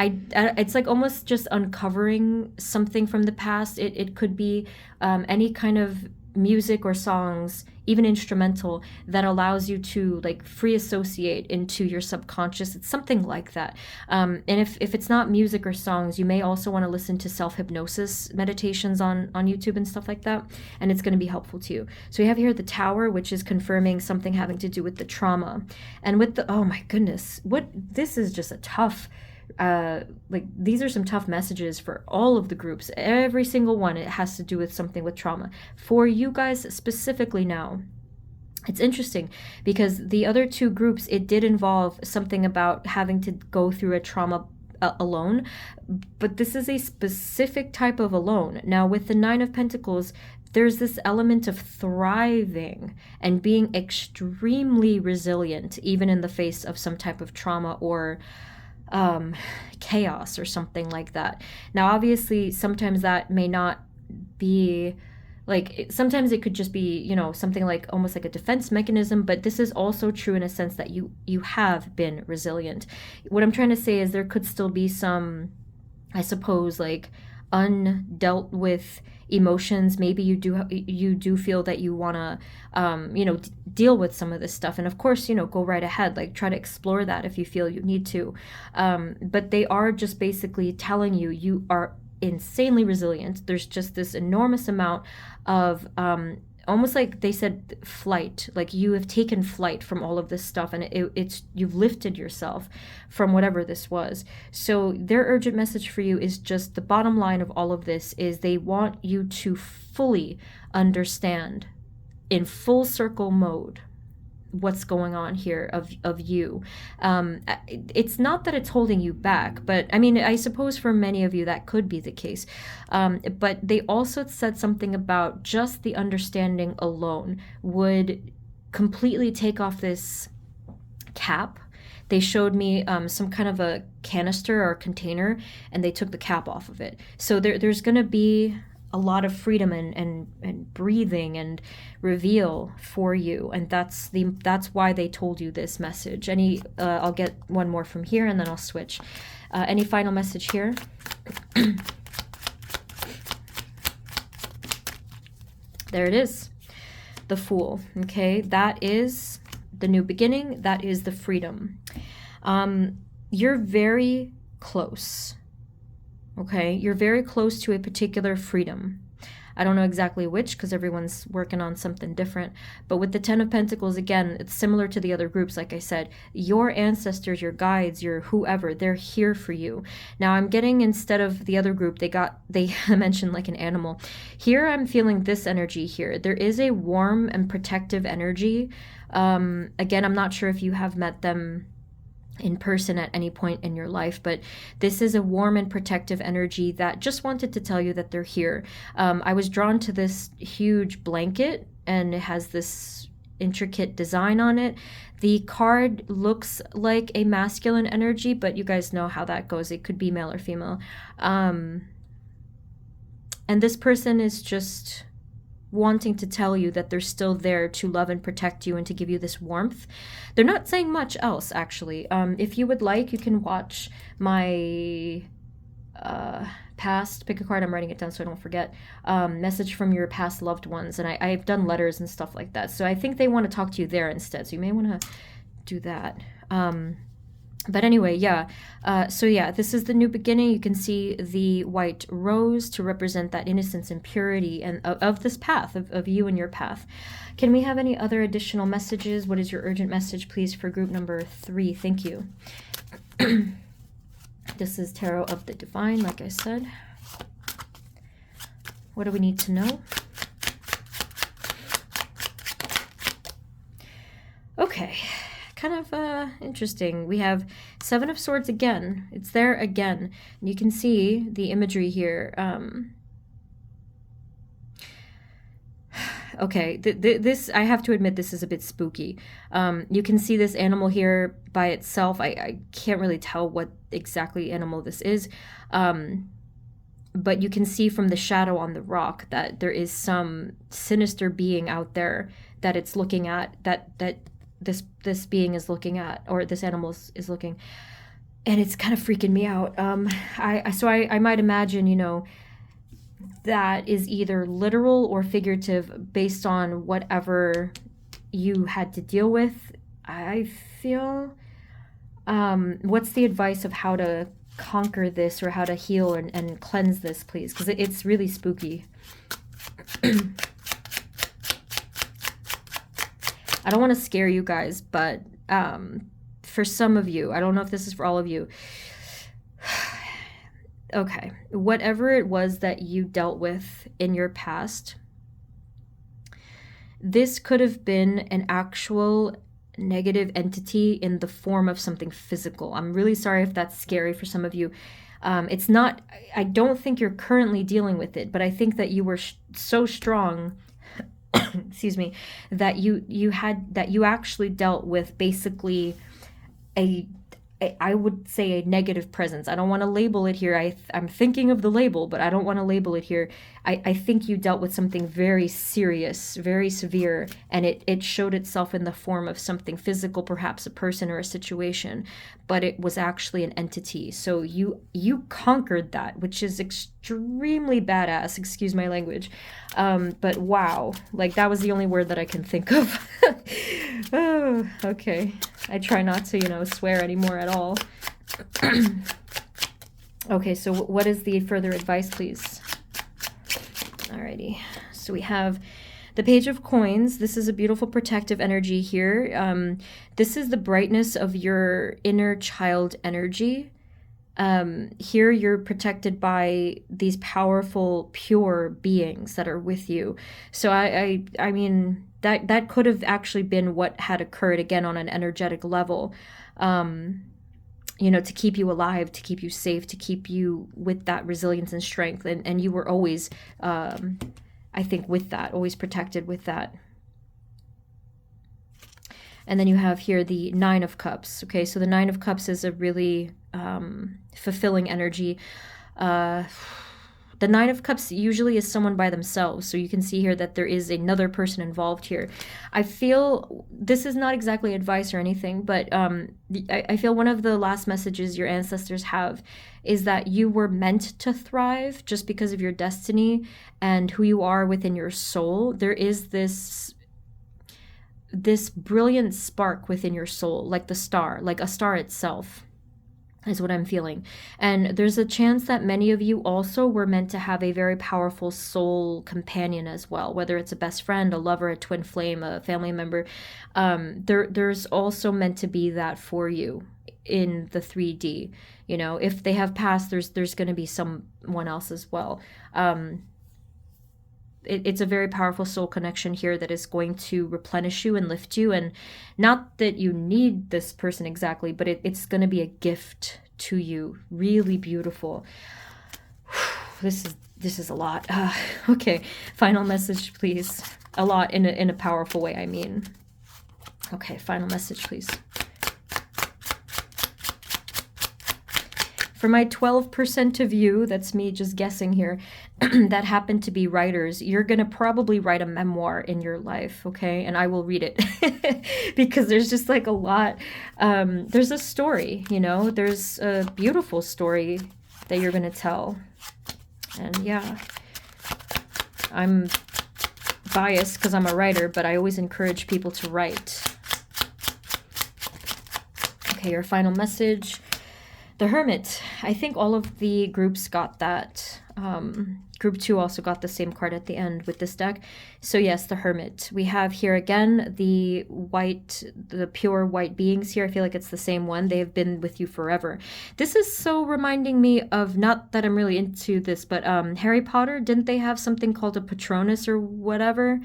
It's like almost just uncovering something from the past. It could be any kind of music or songs, even instrumental, that allows you to like free associate into your subconscious. It's something like that. And if it's not music or songs, you may also want to listen to self-hypnosis meditations on YouTube and stuff like that, and it's going to be helpful to you. So we have here the Tower, which is confirming something having to do with the trauma. And with the, oh my goodness, this is just a tough, like these are some tough messages for all of the groups. Every single one, it has to do with something with trauma. For you guys specifically now, it's interesting because the other two groups, it did involve something about having to go through a trauma alone, but this is a specific type of alone. Now with the Nine of Pentacles, there's this element of thriving and being extremely resilient even in the face of some type of trauma or chaos or something like that. Now obviously sometimes that may not be like, sometimes it could just be, you know, something like almost like a defense mechanism, but this is also true in a sense that you have been resilient. What I'm trying to say is there could still be some, I suppose, like undealt with emotions. Maybe you do feel that you want to you know, deal with some of this stuff, and of course, you know, go right ahead, like try to explore that if you feel you need to, but they are just basically telling you you are insanely resilient. There's just this enormous amount of almost like they said flight, like you have taken flight from all of this stuff, and it's you've lifted yourself from whatever this was. So their urgent message for you is just the bottom line of all of this is they want you to fully understand in full circle mode what's going on here of you. It's not that it's holding you back, but I mean, I suppose for many of you that could be the case. But they also said something about just the understanding alone would completely take off this cap. They showed me some kind of a canister or container, and they took the cap off of it. So there's going to be a lot of freedom and breathing and reveal for you, and that's why they told you this message. I'll get one more from here and then I'll switch. Any final message here? There it is, the Fool. Okay, that is the new beginning. That is the freedom. You're very close. Okay, you're very close to a particular freedom. I don't know exactly which because everyone's working on something different. But with the Ten of Pentacles, again, it's similar to the other groups. Like I said, your ancestors, your guides, your whoever, they're here for you. Now I'm getting, instead of the other group, they mentioned like an animal. Here I'm feeling this energy here. There is a warm and protective energy. Again, I'm not sure if you have met them in person at any point in your life, but this is a warm and protective energy that just wanted to tell you that they're here. I was drawn to this huge blanket, and it has this intricate design on it. The card looks like a masculine energy, but you guys know how that goes. It could be male or female. And this person is just wanting to tell you that they're still there to love and protect you and to give you this warmth. They're not saying much else, actually. If you would like, you can watch my past, pick a card, I'm writing it down so I don't forget, message from your past loved ones. And I've done letters and stuff like that. So I think they want to talk to you there instead. So you may want to do that. But anyway, yeah. So yeah, this is the new beginning. You can see the white rose to represent that innocence and purity and of this path, of you and your path. Can we have any other additional messages? What is your urgent message, please, for group number 3? Thank you. This is Tarot of the Divine, like I said. What do we need to know? Okay. Kind of interesting. We have Seven of Swords again. It's there again. And you can see the imagery here. Okay, this, I have to admit, this is a bit spooky. You can see this animal here by itself. I can't really tell what exactly animal this is. But you can see from the shadow on the rock that there is some sinister being out there that it's looking at, that this being is looking at, or this animal is looking, and it's kind of freaking me out. I might imagine, you know, that is either literal or figurative based on whatever you had to deal with, I feel. What's the advice of how to conquer this, or how to heal and cleanse this, please? Because it's really spooky. I don't want to scare you guys, but for some of you, I don't know if this is for all of you. Okay, whatever it was that you dealt with in your past, this could have been an actual negative entity in the form of something physical. I'm really sorry if that's scary for some of you. It's not, I don't think you're currently dealing with it, but I think that you were so strong excuse me, that you actually dealt with basically I would say a negative presence. I don't want to label it here. I'm thinking of the label, but I don't want to label it here. I think you dealt with something very serious, very severe, and it showed itself in the form of something physical, perhaps a person or a situation, but it was actually an entity. So you conquered that, which is extremely badass, excuse my language. But wow, like that was the only word that I can think of. Oh, okay. I try not to, you know, swear anymore at all. Okay, so what is the further advice, please? Alrighty, so we have the Page of Coins. This is a beautiful protective energy here. This is the brightness of your inner child energy. Here you're protected by these powerful, pure beings that are with you. So I mean, that could have actually been what had occurred, again, on an energetic level. You know, to keep you alive, to keep you safe, to keep you with that resilience and strength. And you were always, I think, with that, always protected with that. And then you have here the Nine of Cups. Okay, so the Nine of Cups is a really fulfilling energy. The Nine of Cups usually is someone by themselves. So you can see here that there is another person involved here. I feel this is not exactly advice or anything, but I feel one of the last messages your ancestors have is that you were meant to thrive just because of your destiny and who you are within your soul. There is this brilliant spark within your soul, like the star, like a star itself. is what I'm feeling. And there's a chance that many of you also were meant to have a very powerful soul companion as well, whether it's a best friend, a lover, a twin flame, a family member. There's also meant to be that for you in the 3D. You know, if they have passed, there's going to be someone else as well. It's a very powerful soul connection here that is going to replenish you and lift you. And not that you need this person exactly, but it's going to be a gift to you. Really beautiful. This is a lot. Okay, final message, please. A lot in a powerful way, I mean. Okay, final message, please. For my 12% of you, that's me just guessing here, that happen to be writers, you're going to probably write a memoir in your life, okay? And I will read it because there's just like a lot. There's a story, you know, there's a beautiful story that you're going to tell. And yeah, I'm biased because I'm a writer, but I always encourage people to write. Okay, your final message. The Hermit. I think all of the groups got that. Group 2 also got the same card at the end with this deck. So yes, the Hermit. We have here again the pure white beings here. I feel like it's the same one. They have been with you forever. This is so reminding me of, not that I'm really into this, but Harry Potter. Didn't they have something called a Patronus or whatever?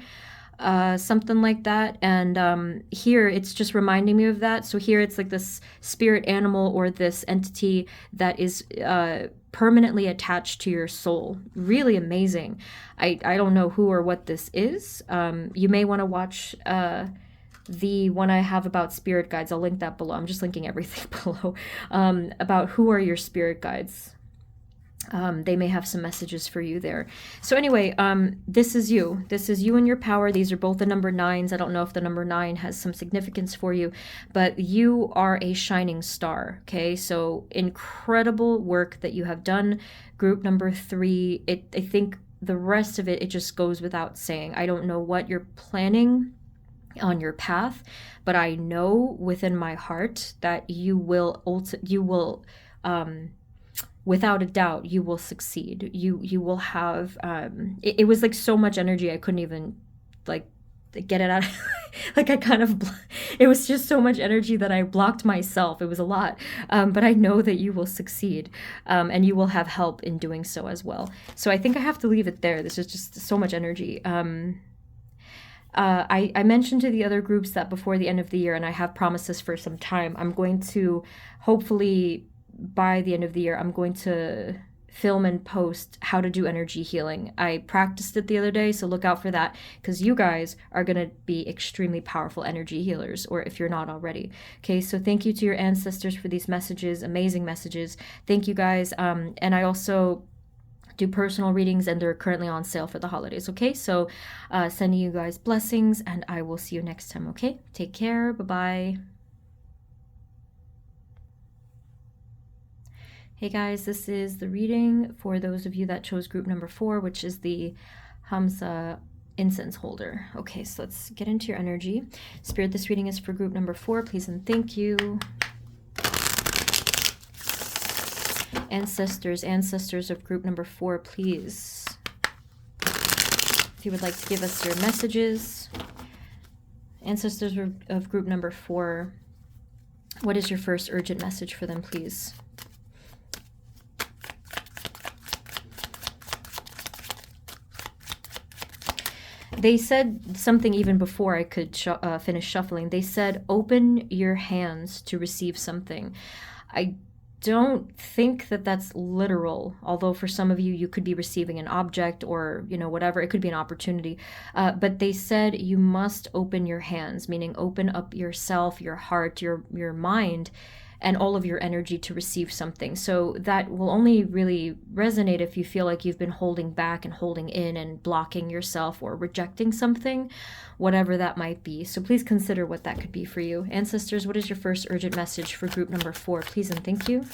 Something like that. And here it's just reminding me of that. So here it's like this spirit animal or this entity that is permanently attached to your soul. Really amazing. I don't know who or what this is. You may want to watch the one I have about spirit guides. I'll link that below. I'm just linking everything below, about who are your spirit guides. They may have some messages for you there. So anyway, this is you. This is you and your power. These are both the number 9s. I don't know if the number 9 has some significance for you, but you are a shining star, okay? So incredible work that you have done. Group number 3, I think the rest of it just goes without saying. I don't know what you're planning on your path, but I know within my heart that you will without a doubt, you will succeed. You will have, it was like so much energy, I couldn't even like get it out. Like I kind of, it was just so much energy that I blocked myself. It was a lot, but I know that you will succeed, and you will have help in doing so as well. So I think I have to leave it there. This is just so much energy. I mentioned to the other groups that before the end of the year, and I have promised this for some time, I'm going to hopefully by the end of the year, I'm going to film and post how to do energy healing. I practiced it the other day, so look out for that, because you guys are going to be extremely powerful energy healers, or if you're not already. Okay, so thank you to your ancestors for these messages, amazing messages. Thank you guys. And I also do personal readings, and they're currently on sale for the holidays. Okay, so sending you guys blessings, and I will see you next time. Okay, take care. Bye-bye. Hey guys, this is the reading for those of you that chose group number 4, which is the Hamsa incense holder. Okay, so let's get into your energy. Spirit, this reading is for group number 4. Please and thank you. Ancestors of group number 4, please. If you would like to give us your messages. Ancestors of group number 4, what is your first urgent message for them, please? They said something even before I could finish shuffling. They said, open your hands to receive something. I don't think that that's literal, although for some of you, you could be receiving an object or, you know, whatever. It could be an opportunity. But they said you must open your hands, meaning open up yourself, your heart, your mind, and all of your energy to receive something. So that will only really resonate if you feel like you've been holding back and holding in and blocking yourself or rejecting something, whatever that might be. So please consider what that could be for you. Ancestors, what is your first urgent message for group number 4? Please and thank you.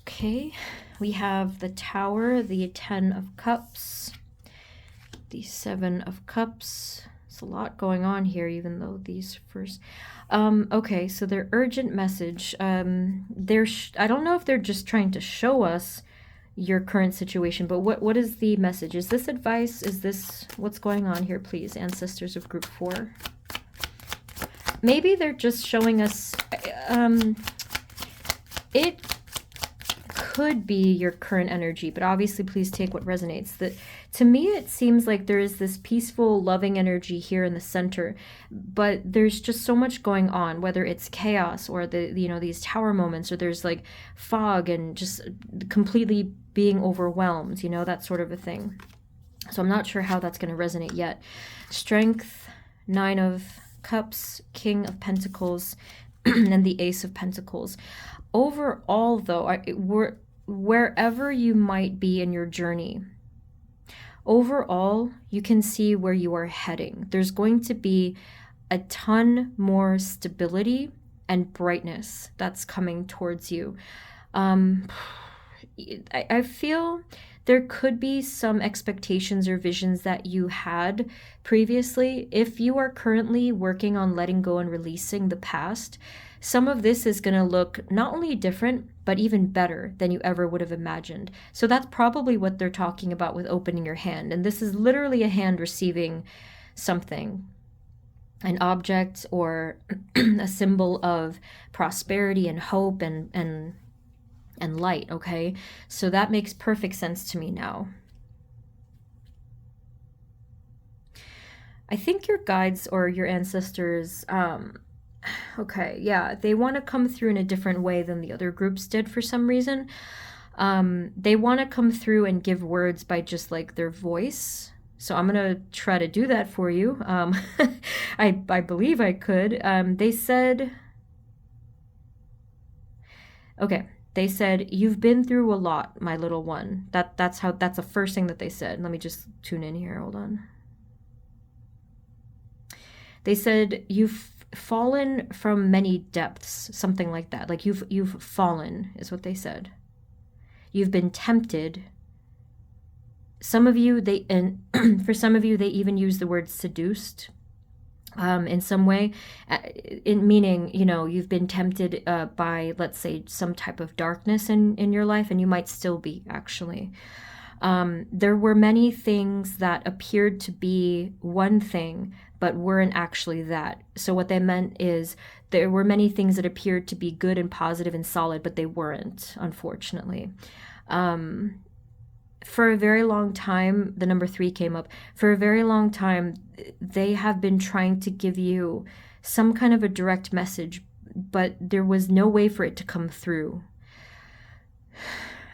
Okay, we have the Tower, the 10 of Cups, The Seven of Cups. There's a lot going on here, even though these first... okay, so their urgent message. I don't know if they're just trying to show us your current situation, but what is the message? Is this advice? Is this what's going on here, please, ancestors of group 4? Maybe they're just showing us... it could be your current energy, but obviously please take what resonates. To me, it seems like there is this peaceful, loving energy here in the center, but there's just so much going on, whether it's chaos or these tower moments, or there's like fog and just completely being overwhelmed, that sort of a thing. So I'm not sure how that's going to resonate yet. Strength, 9 of Cups, King of Pentacles, and the Ace of Pentacles. Overall, though, wherever you might be in your journey, overall, you can see where you are heading. There's going to be a ton more stability and brightness that's coming towards you. I feel there could be some expectations or visions that you had previously. If you are currently working on letting go and releasing the past, some of this is going to look not only different, but even better than you ever would have imagined. So that's probably what they're talking about with opening your hand. And this is literally a hand receiving something, an object or a symbol of prosperity and hope and light, okay? So that makes perfect sense to me now. I think your guides or your ancestors, okay, yeah, they want to come through in a different way than the other groups did for some reason. They want to come through and give words by just like their voice. So I'm going to try to do that for you. I believe I could. They said, okay, they said, you've been through a lot, my little one. That's the first thing that they said. Let me just tune in here. Hold on. They said, you've fallen from many depths, something like that. Like you've fallen is what they said. You've been tempted. Some of you, for some of you, they even use the word seduced in some way, meaning, you've been tempted by, let's say, some type of darkness in your life, and you might still be, actually. There were many things that appeared to be one thing, but weren't actually that. So what they meant is there were many things that appeared to be good and positive and solid, but they weren't, unfortunately. For a very long time, the number 3 came up. For a very long time, they have been trying to give you some kind of a direct message, but there was no way for it to come through.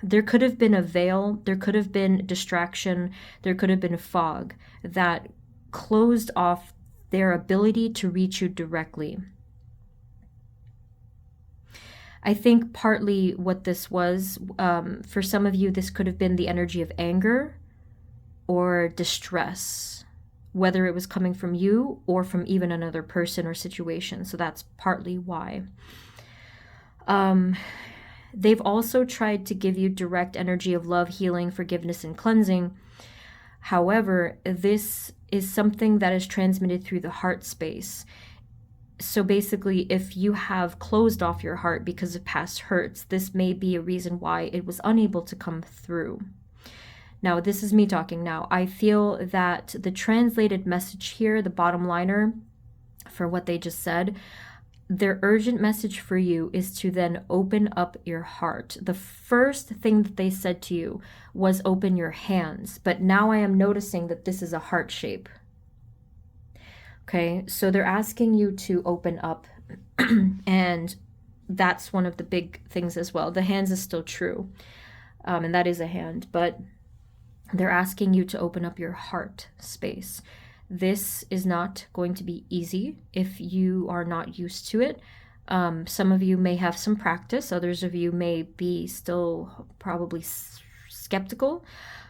There could have been a veil, there could have been distraction, there could have been a fog that closed off their ability to reach you directly. I think partly what this was, for some of you, this could have been the energy of anger or distress, whether it was coming from you or from even another person or situation. So that's partly why. They've also tried to give you direct energy of love, healing, forgiveness, and cleansing. However, this is something that is transmitted through the heart space. So basically, if you have closed off your heart because of past hurts, this may be a reason why it was unable to come through. Now, this is me talking now. I feel that the translated message here, the bottom liner for what they just said, their urgent message for you is to then open up your heart. The first thing that they said to you was open your hands, but now I am noticing that this is a heart shape. Okay, so they're asking you to open up, and that's one of the big things as well. The hands is still true, and that is a hand, but they're asking you to open up your heart space. This is not going to be easy if you are not used to it. Some of you may have some practice. Others of you may be still probably skeptical.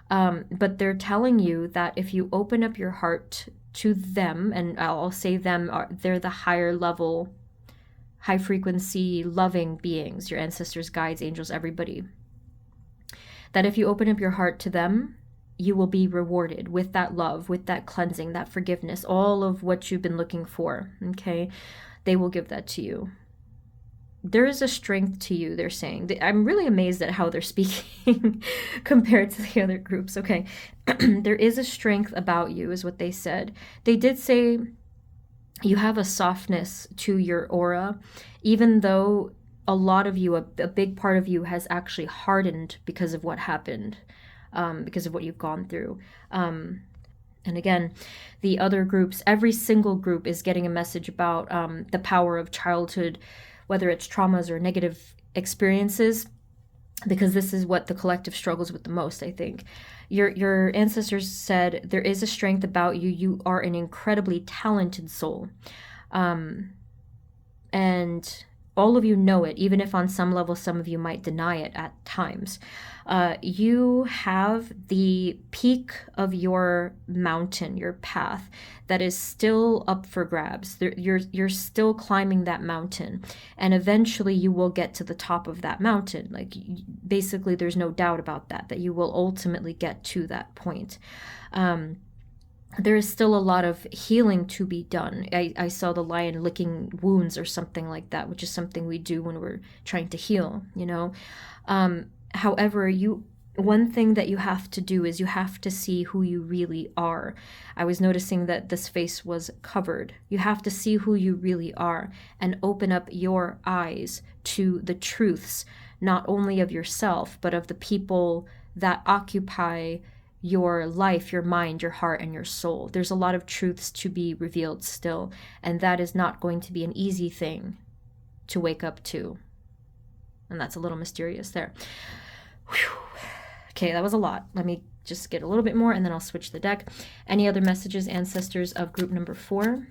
But they're telling you that if you open up your heart to them, and I'll say them, they're the higher level, high frequency, loving beings, your ancestors, guides, angels, everybody. That if you open up your heart to them, you will be rewarded with that love, with that cleansing, that forgiveness, all of what you've been looking for, okay? They will give that to you. There is a strength to you, they're saying. I'm really amazed at how they're speaking compared to the other groups, okay? There is a strength about you, is what they said. They did say you have a softness to your aura, even though a lot of you, a big part of you has actually hardened because of what happened, because of what you've gone through. And again, the other groups, every single group is getting a message about the power of childhood, whether it's traumas or negative experiences, because this is what the collective struggles with the most, I think. Your ancestors said there is a strength about you. You are an incredibly talented soul. And all of you know it, even if on some level some of you might deny it at times. You have the peak of your mountain, your path, that is still up for grabs. You're still climbing that mountain, and eventually you will get to the top of that mountain. Like, basically, there's no doubt about that, that you will ultimately get to that point. There is still a lot of healing to be done. I saw the lion licking wounds or something like that, which is something we do when we're trying to heal, you know. However, one thing that you have to do is you have to see who you really are. I was noticing that this face was covered. You have to see who you really are and open up your eyes to the truths, not only of yourself, but of the people that occupy your life, your mind, your heart, and your soul. There's a lot of truths to be revealed still, and that is not going to be an easy thing to wake up to. And that's a little mysterious there. Whew. Okay, that was a lot. Let me just get a little bit more, and then I'll switch the deck. Any other messages, ancestors of group number 4?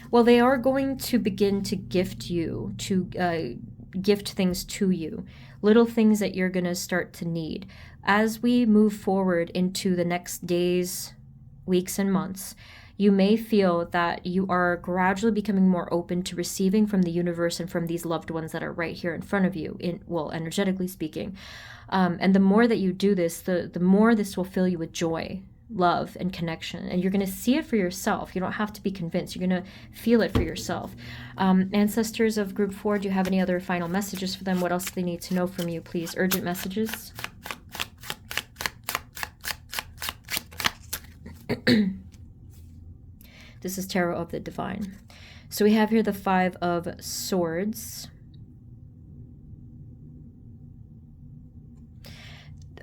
Well, they are going to begin to gift you, to gift things to you, little things that you're going to start to need. As we move forward into the next days, weeks, and months, you may feel that you are gradually becoming more open to receiving from the universe and from these loved ones that are right here in front of you, energetically speaking. And the more that you do this, the more this will fill you with joy, love, and connection, and you're going to see it for yourself. You don't have to be convinced. You're going to feel it for yourself. Ancestors of group 4, do you have any other final messages for them? What else do they need to know from you, please? Urgent messages. This is Tarot of the Divine. So we have here the 5 of Swords.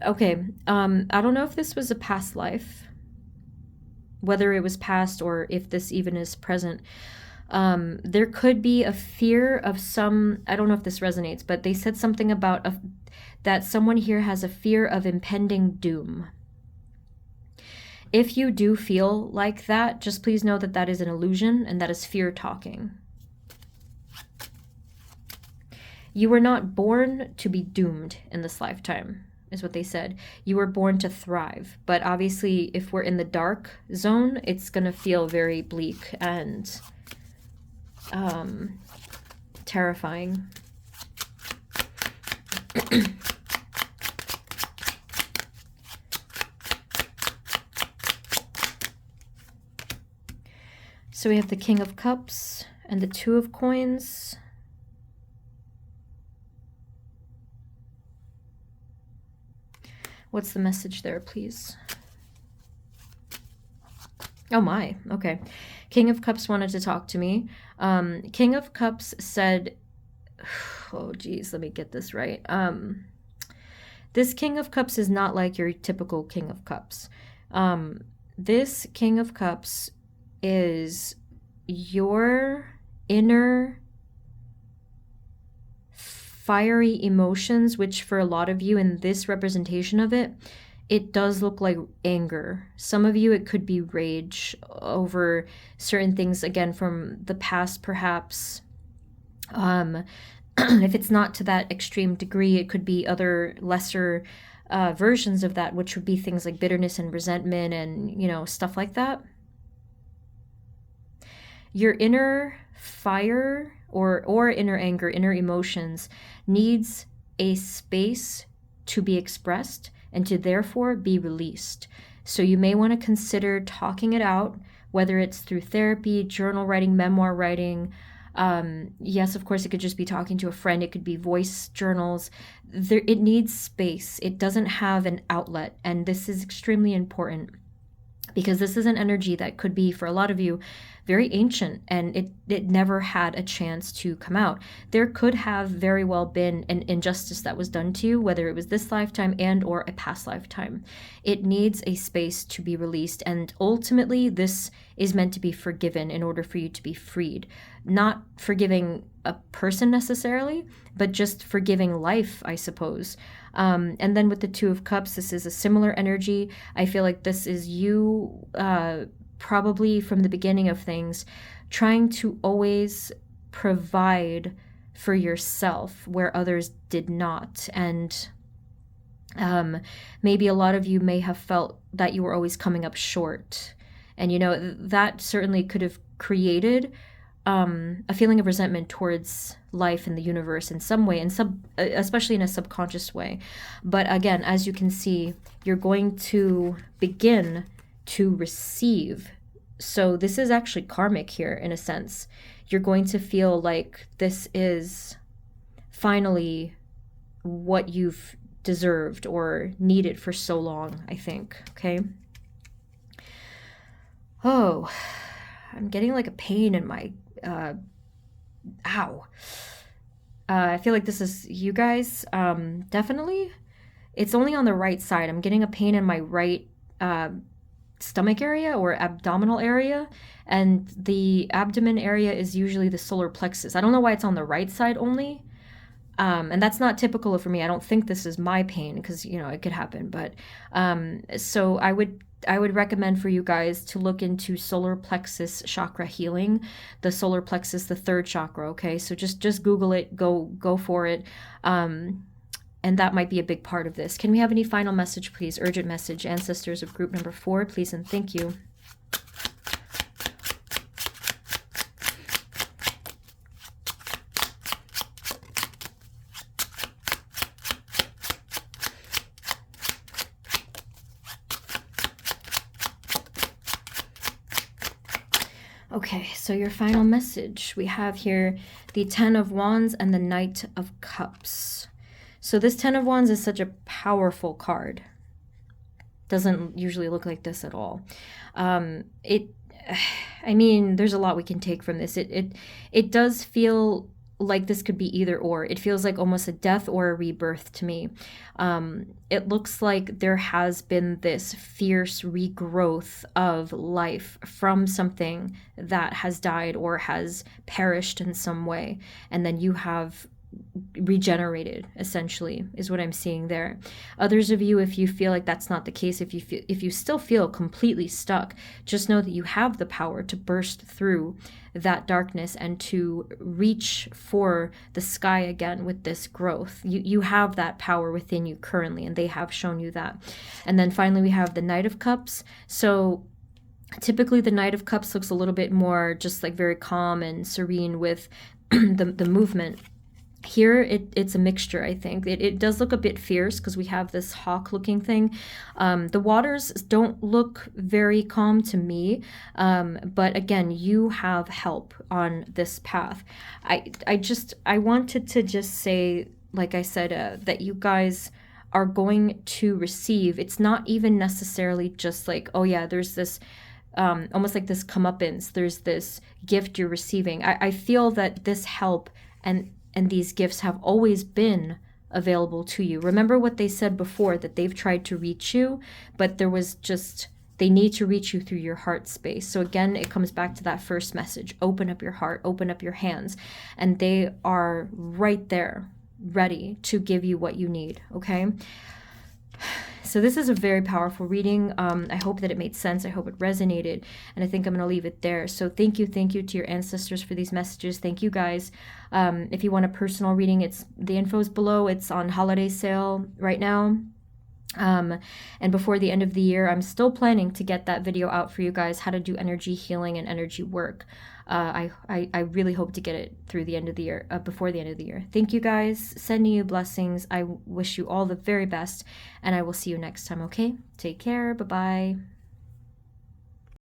Okay, I don't know if this was a past life, whether it was past or if this even is present. There could be a fear of some, I don't know if this resonates, but they said something about that someone here has a fear of impending doom. If you do feel like that, just please know that that is an illusion and that is fear talking. You were not born to be doomed in this lifetime, is what they said. You were born to thrive. But obviously, if we're in the dark zone, it's going to feel very bleak and terrifying. So we have the King of Cups and the 2 of Coins. What's the message there, please? Oh my, okay. King of Cups wanted to talk to me. King of Cups said, oh geez, let me get this right. This King of Cups is not like your typical King of Cups. This King of Cups is your inner fiery emotions, which for a lot of you in this representation of it, it does look like anger. Some of you, it could be rage over certain things, again, from the past, perhaps. If it's not to that extreme degree, it could be other lesser versions of that, which would be things like bitterness and resentment and, you know, stuff like that. Your inner fire or inner anger, inner emotions, needs a space to be expressed and to therefore be released. So you may want to consider talking it out, whether it's through therapy, journal writing, memoir writing. Yes, of course, it could just be talking to a friend. It could be voice journals. It needs space. It doesn't have an outlet. And this is extremely important, because this is an energy that could be, for a lot of you, very ancient, and it never had a chance to come out. There could have very well been an injustice that was done to you, whether it was this lifetime and or a past lifetime. It needs a space to be released, and ultimately this is meant to be forgiven in order for you to be freed. Not forgiving a person necessarily, but just forgiving life, I suppose. And then with the Two of Cups, this is a similar energy. I feel like this is you, probably from the beginning of things, trying to always provide for yourself where others did not. And maybe a lot of you may have felt that you were always coming up short. And, you know, that certainly could have created a feeling of resentment towards life and the universe in some way, especially in a subconscious way. But again, as you can see, you're going to begin to receive. So this is actually karmic here in a sense. You're going to feel like this is finally what you've deserved or needed for so long, I think. Okay. Oh, I'm getting like a pain in my ow. I feel like this is you guys. Definitely. It's only on the right side. I'm getting a pain in my right stomach area or abdominal area, and the abdomen area is usually the solar plexus. I don't know why it's on the right side only. And that's not typical for me. I don't think this is my pain, because, you know, it could happen. But so I would recommend for you guys to look into solar plexus chakra healing, the solar plexus, the third chakra. Okay, so just Google it, go for it. And that might be a big part of this. Can we have any final message, please? Urgent message, ancestors of group number 4, please, and thank you. Okay, so your final message. We have here the Ten of Wands and the Knight of Cups. So this Ten of Wands is such a powerful card. Doesn't usually look like this at all. I mean, there's a lot we can take from this. It does feel like this could be either or. It feels like almost a death or a rebirth to me. It looks like there has been this fierce regrowth of life from something that has died or has perished in some way. And then you have regenerated, essentially, is what I'm seeing there. Others of you, if you feel like that's not the case, if you still feel completely stuck, just know that you have the power to burst through that darkness and to reach for the sky again with this growth. You have that power within you currently, and they have shown you that. And then finally we have the Knight of Cups. So typically the Knight of Cups looks a little bit more just like very calm and serene with the movement. Here, it's a mixture, I think. It does look a bit fierce because we have this hawk-looking thing. The waters don't look very calm to me, but again, you have help on this path. I wanted to just say, like I said, that you guys are going to receive. It's not even necessarily just like, oh yeah, there's this almost like this comeuppance. There's this gift you're receiving. I feel that this help and these gifts have always been available to you. Remember what they said before, that they've tried to reach you, but they need to reach you through your heart space. So again, it comes back to that first message. Open up your heart, open up your hands, and they are right there, ready to give you what you need, okay? So this is a very powerful reading. I hope that it made sense. I hope it resonated. And I think I'm going to leave it there. So thank you to your ancestors for these messages. Thank you guys. If you want a personal reading, the info is below. It's on holiday sale right now. And before the end of the year, I'm still planning to get that video out for you guys, how to do energy healing and energy work. I really hope to get it through the end of the year, before the end of the year. Thank you guys. Sending you blessings. I wish you all the very best, and I will see you next time, okay? Take care. Bye bye.